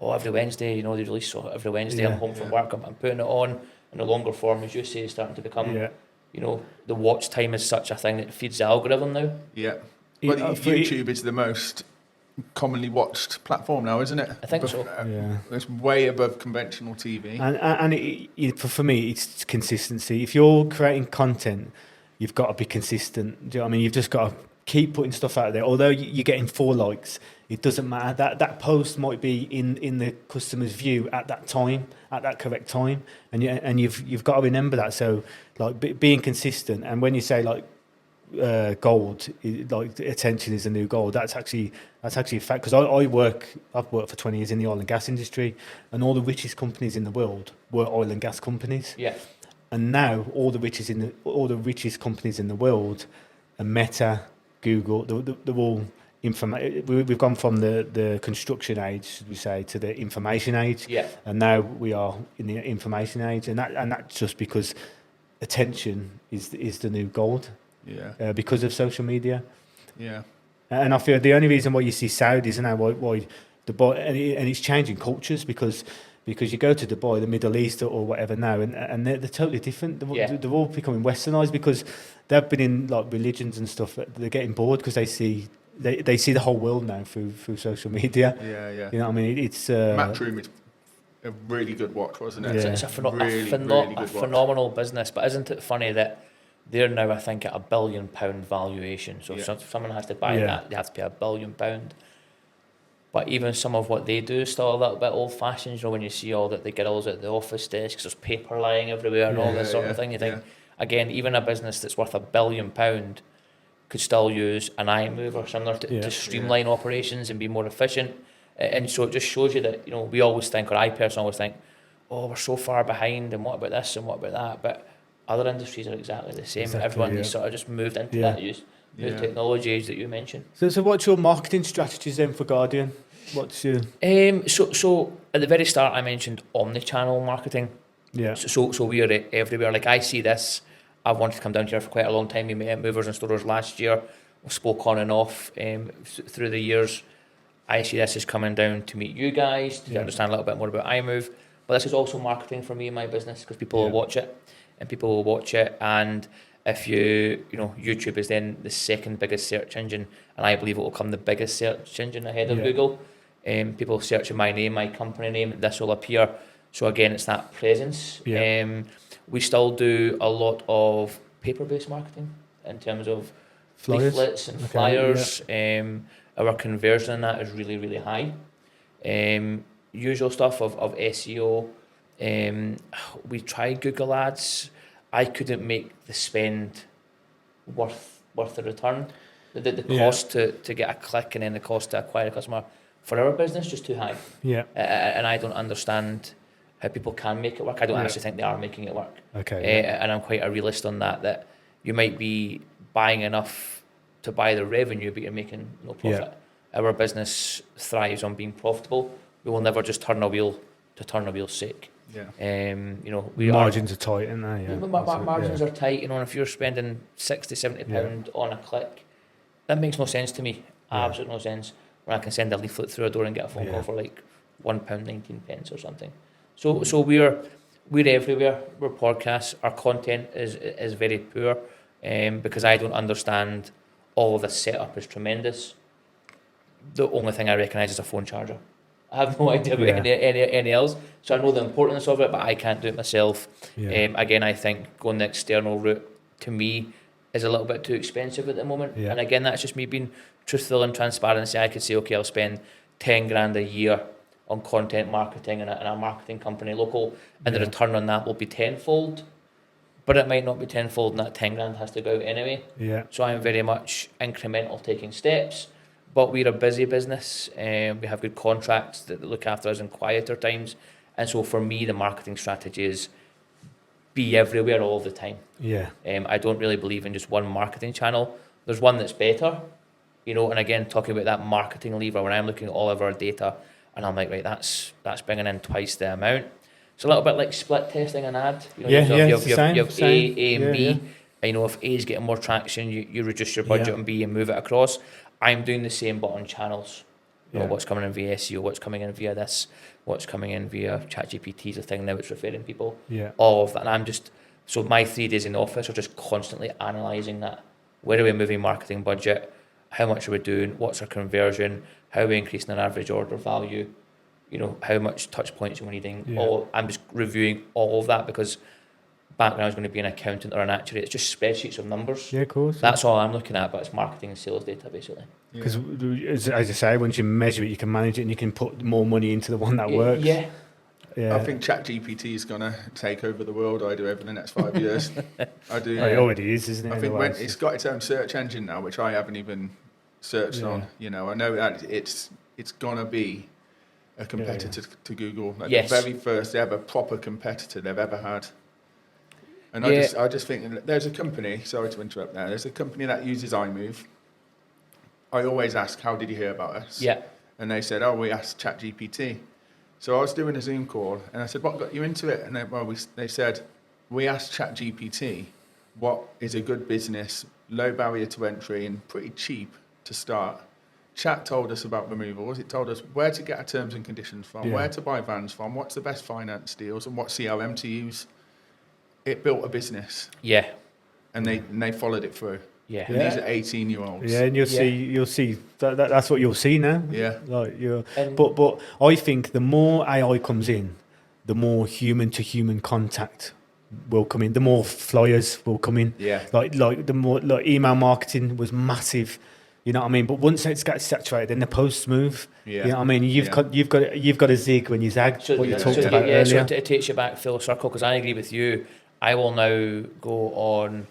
A: every Wednesday. They release every Wednesday. I'm home from work. I'm putting it on. And the longer form, as you say, is starting to become. The watch time is such a thing that feeds the algorithm now.
C: Yeah. But YouTube is the most commonly watched platform now, isn't it?
A: I think so.
C: It's way above conventional TV.
B: And for me, it's consistency. If you're creating content, you've got to be consistent. Do you know what I mean? You've just got to keep putting stuff out there. Although you're getting 4 likes, it doesn't matter. That post might be in the customer's view at that time, at that correct time, and you've got to remember that. So, like, being consistent. And when you say, like, gold, like attention is the new gold. That's actually a fact, because I've worked for 20 years in the oil and gas industry, and all the richest companies in the world were oil and gas companies.
A: Yeah.
B: And now all the richest companies in the world are Meta, Google. They're all we've gone from the construction age, should we say, to the information age.
A: Yeah.
B: And now we are in the information age, and that's just because attention is the new gold.
C: Yeah.
B: Because of social media.
C: Yeah.
B: And I feel the only reason why you see Saudis now, why Dubai, and it's changing cultures, because you go to Dubai, the Middle East or whatever now, and they're totally different. They're all becoming westernized, because they've been in like religions and stuff. They're getting bored because they see the whole world now through social media.
C: Yeah.
B: You know what I mean? It's
C: Matchroom is a really good watch, wasn't it?
B: Yeah.
A: It's a
C: really good watch.
A: phenomenal business, but isn't it funny that they're now, I think, at £1 billion valuation. So if someone has to buy that, they have to pay £1 billion. But even some of what they do is still a little bit old-fashioned. You know, when you see all that the girls at the office desks, there's paper lying everywhere and all this sort of thing. You think, again, even a business that's worth £1 billion could still use an iMove or similar to streamline operations and be more efficient. And so it just shows you that, you know, we always think, or I personally always think, oh, we're so far behind, and what about this and what about that? But other industries are exactly the same. Everyone sort of just moved into that new technology age that you mentioned.
B: So what's your marketing strategies then for Guardian? What's your
A: so at the very start I mentioned omni-channel marketing.
B: Yeah.
A: So we are everywhere. Like, I see this. I've wanted to come down here for quite a long time. We met movers and storers last year. We spoke on and off through the years. I see this as coming down to meet you guys, to understand a little bit more about iMove. But this is also marketing for me and my business, because people will watch it. And if you know, YouTube is then the second biggest search engine, and I believe it will become the biggest search engine ahead of Google. People searching my name, my company name, this will appear. So again, it's that presence. We still do a lot of paper-based marketing in terms of leaflets and flyers. Our conversion in that is really, really high. Usual stuff of SEO. We tried Google Ads. I couldn't make the spend worth the return. The cost to get a click and then the cost to acquire a customer for our business just too high. And I don't understand how people can make it work. I don't actually think they are making it work. And I'm quite a realist on that you might be buying enough to buy the revenue, but you're making no profit. Our business thrives on being profitable. We will never just turn a wheel to turn a wheel's sake. You know,
B: margins are tight, aren't they?
A: Margins are tight. You know, and if you're spending £60-70 on a click, that makes no sense to me. Absolutely no sense. When I can send a leaflet through a door and get a phone call for like £1.19 or something. So we're everywhere. We're podcasts. Our content is very poor, because I don't understand all of this setup is tremendous. The only thing I recognise is a phone charger. I have no idea about any else. So I know the importance of it, but I can't do it myself. Again, I think going the external route, to me, is a little bit too expensive at the moment. And again, that's just me being truthful and transparent. I could say, okay, I'll spend 10 grand a year on content marketing and a marketing company local, and the return on that will be tenfold. But it might not be tenfold, and that 10 grand has to go out anyway. So I'm very much incremental, taking steps. But we're a busy business, and we have good contracts that look after us in quieter times. And so for me, the marketing strategy is be everywhere all the time. I don't really believe in just one marketing channel. There's one that's better, you know. And again, talking about that marketing lever, when I'm looking at all of our data, and I'm like, right, that's bringing in twice the amount. It's a little bit like split testing an ad. You know, you have A and B. And, you know, if A is getting more traction, you reduce your budget on B and move it across. I'm doing the same, but on channels. You know, what's coming in via SEO, what's coming in via this, what's coming in via ChatGPT is a thing now, it's referring people. All of that. And I'm just, so my 3 days in the office are just constantly analysing that. Where are we moving marketing budget? How much are we doing? What's our conversion? How are we increasing our average order value? You know, how much touch points are we needing? I'm just reviewing all of that, because back when I was going to be an accountant or an actuary, it's just spreadsheets of numbers.
B: Of course.
A: That's all I'm looking at, but it's marketing and sales data, basically.
B: Because, as I say, once you measure it, you can manage it, and you can put more money into the one that works.
C: I think ChatGPT is going to take over the world. I do over the next 5 years. I do.
B: It already is, isn't it?
C: I think when it's got its own search engine now, which I haven't even searched on. You know, I know that it's going to be a competitor to Google. Like the very first ever proper competitor they've ever had. And I just think there's a company, sorry to interrupt there, there's a company that uses iMove. I always ask, how did you hear about us?
A: Yeah.
C: And they said, we asked ChatGPT. So I was doing a Zoom call and I said, what got you into it? And they said, we asked ChatGPT what is a good business, low barrier to entry and pretty cheap to start. Chat told us about removals. It told us where to get our terms and conditions from, where to buy vans from, what's the best finance deals and what CRM to use. It built a business. Yeah. And they followed it through. Yeah. And these are 18-year-olds.
B: Yeah, and you'll see that's what you'll see now.
C: Yeah.
B: But I think the more AI comes in, the more human to human contact will come in. The more flyers will come in.
C: Yeah.
B: Like the more email marketing was massive. You know what I mean? But once it gets saturated, then the posts move.
C: Yeah.
B: You know what I mean? You've got to zig when you zag.
A: So,
B: what you talked about earlier.
A: So it takes you back full circle, because I agree with you. I will now go on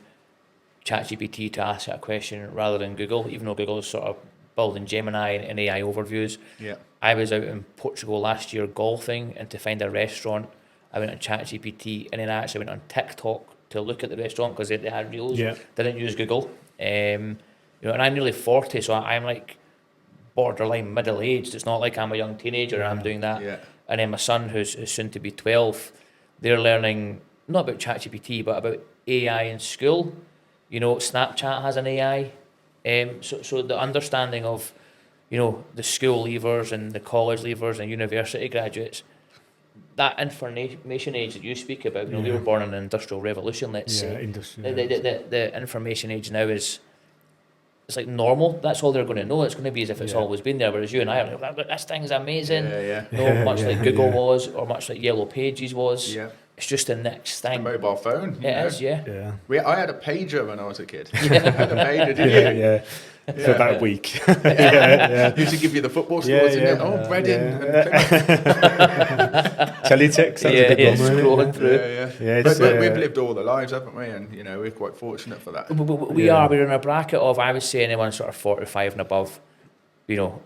A: ChatGPT to ask it a question rather than Google, even though Google is sort of building Gemini and AI overviews.
C: Yeah.
A: I was out in Portugal last year golfing, and to find a restaurant, I went on ChatGPT, and then I actually went on TikTok to look at the restaurant because they had reels.
B: Yeah.
A: Didn't use Google. And I'm nearly 40, so I'm like borderline middle-aged. It's not like I'm a young teenager and I'm doing that.
C: Yeah.
A: And then my son, who's soon to be 12, they're learning not about ChatGPT, but about AI in school. You know, Snapchat has an AI. So the understanding of, the school leavers and the college leavers and university graduates, that information age that you speak about, we were born in the Industrial Revolution, let's say. The information age now is, it's like normal. That's all they're going to know. It's going to be as if it's always been there. Whereas you and I are like, this thing's amazing. Much like Google was, or much like Yellow Pages was.
C: Yeah.
A: It's just the next thing.
C: A mobile phone.
A: It is, yeah.
C: I had a pager when I was a kid. I had a pager, did you?
B: Yeah. For about a week.
C: Used to give you the football scores and then, Reading.
B: Teletext.
A: Scrolling through.
C: But we've lived all the lives, haven't we? And, we're quite fortunate for that.
A: We're in a bracket of, I would say, anyone sort of 45 and above,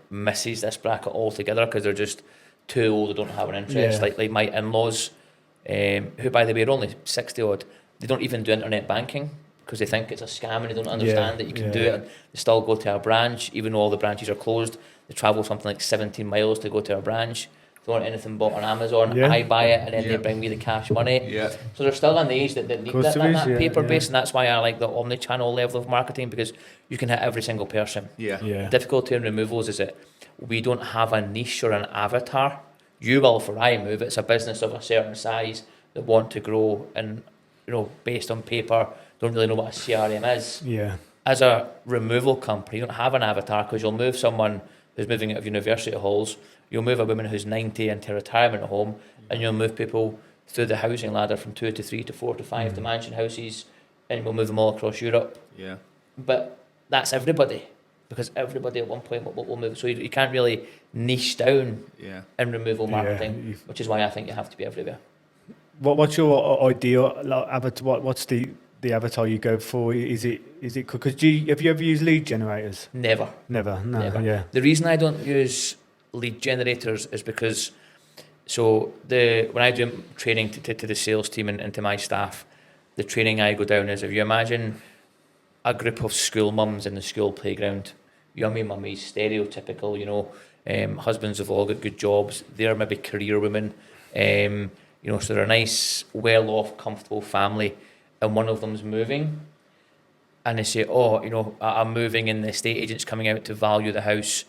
A: misses this bracket altogether because they're just too old, they don't have an interest. Like my in-laws, who, by the way, are only 60 odd, they don't even do internet banking because they think it's a scam and they don't understand that you can do it. They still go to a branch, even though all the branches are closed. They travel something like 17 miles to go to a branch. If they want anything bought on Amazon, I buy it and then they bring me the cash money.
C: Yeah.
A: So they're still in the age that need that paper base, and that's why I like the omni-channel level of marketing, because you can hit every single person. The difficulty in removals is that we don't have a niche or an avatar. You will for iMove. It's a business of a certain size that want to grow and, based on paper, don't really know what a CRM is. As a removal company, you don't have an avatar because you'll move someone who's moving out of university halls, you'll move a woman who's 90 into a retirement home, and you'll move people through the housing ladder from 2 to 3 to 4 to 5 to mansion houses, and we'll move them all across Europe. But that's everybody, because everybody at one point will move. So you can't really niche down in removal marketing, which is why I think you have to be everywhere.
B: What's your ideal avatar? What's the avatar you go for? Is it because have you ever used lead generators?
A: Never.
B: Yeah.
A: The reason I don't use lead generators is because when I do training to the sales team and to my staff, the training I go down is, if you imagine a group of school mums in the school playground, yummy mummies, stereotypical, husbands have all got good jobs, they're maybe career women, so they're a nice, well-off, comfortable family, and one of them's moving, and they say, I'm moving and the estate agent's coming out to value the house.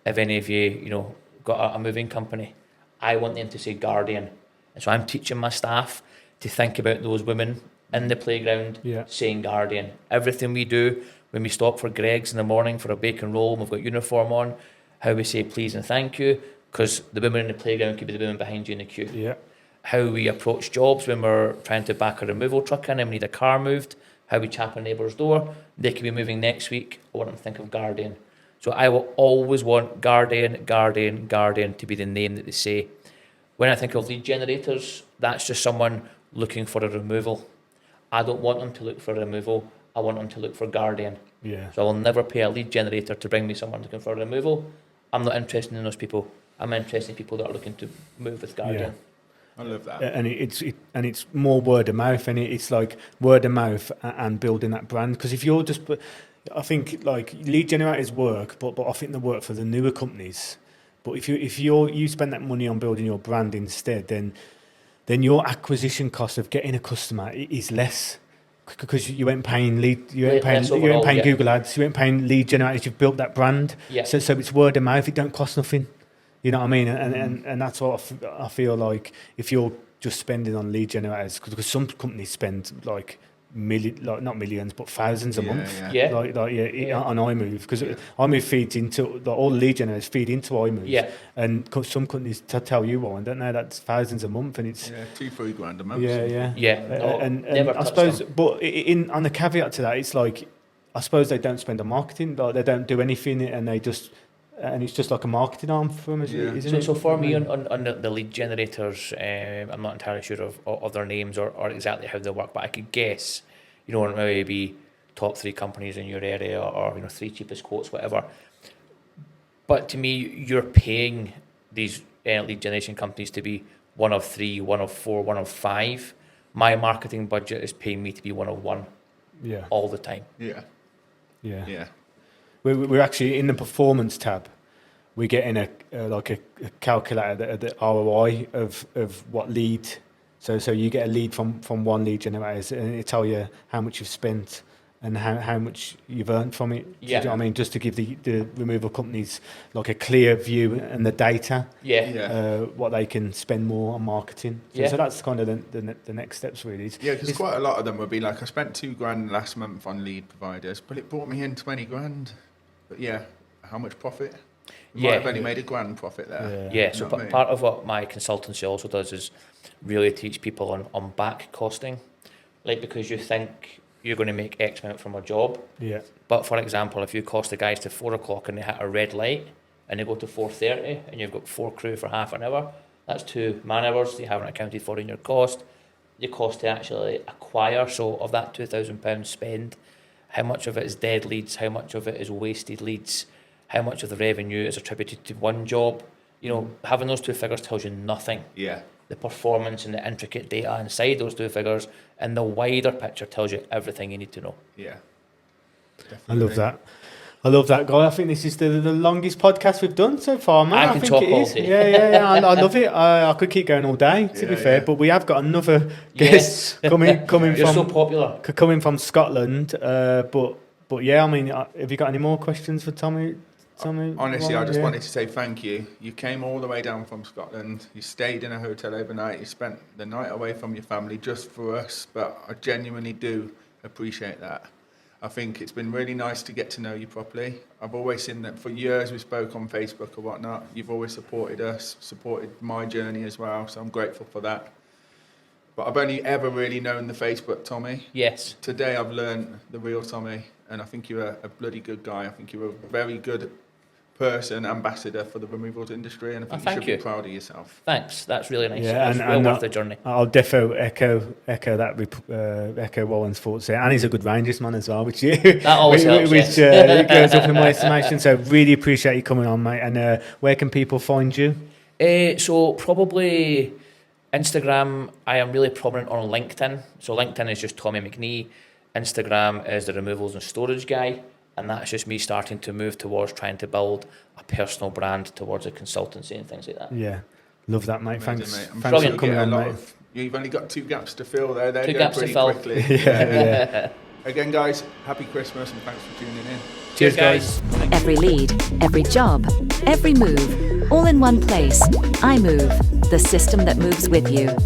A: If any of you, got a moving company, I want them to say guardian. And so I'm teaching my staff to think about those women in the playground saying guardian. Everything we do, when we stop for Greg's in the morning for a bacon roll and we've got uniform on, how we say please and thank you, because the women in the playground could be the women behind you in the queue. How we approach jobs when we're trying to back a removal truck in and we need a car moved, how we chap a neighbour's door, they could be moving next week, I want them to think of guardian. So I will always want guardian to be the name that they say. When I think of lead generators, that's just someone looking for a removal. I don't want them to look for a removal. I want them to look for guardian.
B: Yeah.
A: So I will never pay a lead generator to bring me someone looking for a removal. I'm not interested in those people. I'm interested in people that are looking to move with guardian.
C: I love that.
B: And it's more word of mouth, and it's like word of mouth and building that brand. Because if you're just, I think like lead generators work, but I think they work for the newer companies. But if you spend that money on building your brand instead, then your acquisition cost of getting a customer is less. Because you ain't paying Google ads, you ain't paying lead generators. You've built that brand, so it's word of mouth. It don't cost nothing, you know what I mean? And that's what I feel like if you're just spending on lead generators, because some companies spend like not millions, but thousands a month, on iMove, because iMove feeds into all the lead generators feed into iMove, and some companies tell you one, don't they? That's thousands a month, and it's
C: $2-3 a month.
A: And
B: I suppose, but on the caveat to that, it's like I suppose they don't spend on marketing, like they don't do anything, and it's just like a marketing arm for them, isn't it?
A: So for me, on the lead generators, I'm not entirely sure of their names or exactly how they work, but I could guess, maybe top 3 companies in your area or 3 cheapest quotes, whatever. But to me, you're paying these lead generation companies to be one of 3, one of 4, one of 5. My marketing budget is paying me to be one of 1 all the time.
B: Yeah. We're actually in the performance tab. We're getting a calculator, the ROI of what lead. So you get a lead from one lead generator, and it tell you how much you've spent and how much you've earned from it. Do you know what I mean? Just to give the removal companies like a clear view and the data. What they can spend more on marketing. So that's kind of the next steps really.
C: Yeah, because quite a lot of them would be like, I spent $2,000 last month on lead providers, but it brought me in $20,000. But how much profit? Might have only made $1,000 profit there.
A: So part of what my consultancy also does is really teach people on back costing, like, because you think you're going to make X amount from a job. But for example, if you cost the guys to 4 o'clock and they hit a red light and they go to 4:30 and you've got 4 crew for half an hour, that's 2 man hours you haven't accounted for in your cost. Your cost to actually acquire, so of that £2,000 spend, how much of it is dead leads, how much of it is wasted leads, how much of the revenue is attributed to one job. Having those 2 figures tells you nothing. The performance and the intricate data inside those 2 figures and the wider picture tells you everything you need to know.
C: Definitely.
B: I love that, guy. I think this is the longest podcast we've done so far, man.
A: I can talk all day.
B: Yeah. I love it. I could keep going all day, to be fair, but we have got another guest coming
A: You're
B: from
A: so popular.
B: Coming from Scotland. But yeah, I mean, have you got any more questions for Tommy?
C: Honestly, I just wanted to say thank you. You came all the way down from Scotland. You stayed in a hotel overnight. You spent the night away from your family just for us. But I genuinely do appreciate that. I think it's been really nice to get to know you properly. I've always seen that for years we spoke on Facebook or whatnot. You've always supported us, supported my journey as well. So I'm grateful for that. But I've only ever really known the Facebook Tommy.
A: Yes.
C: Today I've learned the real Tommy. And I think you're a bloody good guy. I think you're a very good person, ambassador for the removals industry, and I think you should be proud of yourself.
A: Thanks, that's really nice.
B: Yeah,
A: it's well worth the journey.
B: I'll defo echo Warren's thoughts there, and he's a good Rangers man as well, which
A: always helps,
B: goes up in my estimation. So really appreciate you coming on, mate. And where can people find you?
A: So probably Instagram. I am really prominent on LinkedIn. So LinkedIn is just Tommy McNee. Instagram is the removals and storage guy. And that's just me starting to move towards trying to build a personal brand towards a consultancy and things like that.
B: Yeah, love that, mate.
C: Amazing,
B: Thanks,
C: mate. I'm
B: thanks
C: sure
B: for coming on, mate.
C: You've only got 2 gaps to fill there. They're
A: 2
C: going
A: gaps to
C: pretty
A: fill.
C: quickly.
B: Yeah.
C: Again, guys, happy Christmas and thanks for tuning in.
A: Cheers, guys.
D: Every lead, every job, every move, all in one place. iMove, the system that moves with you.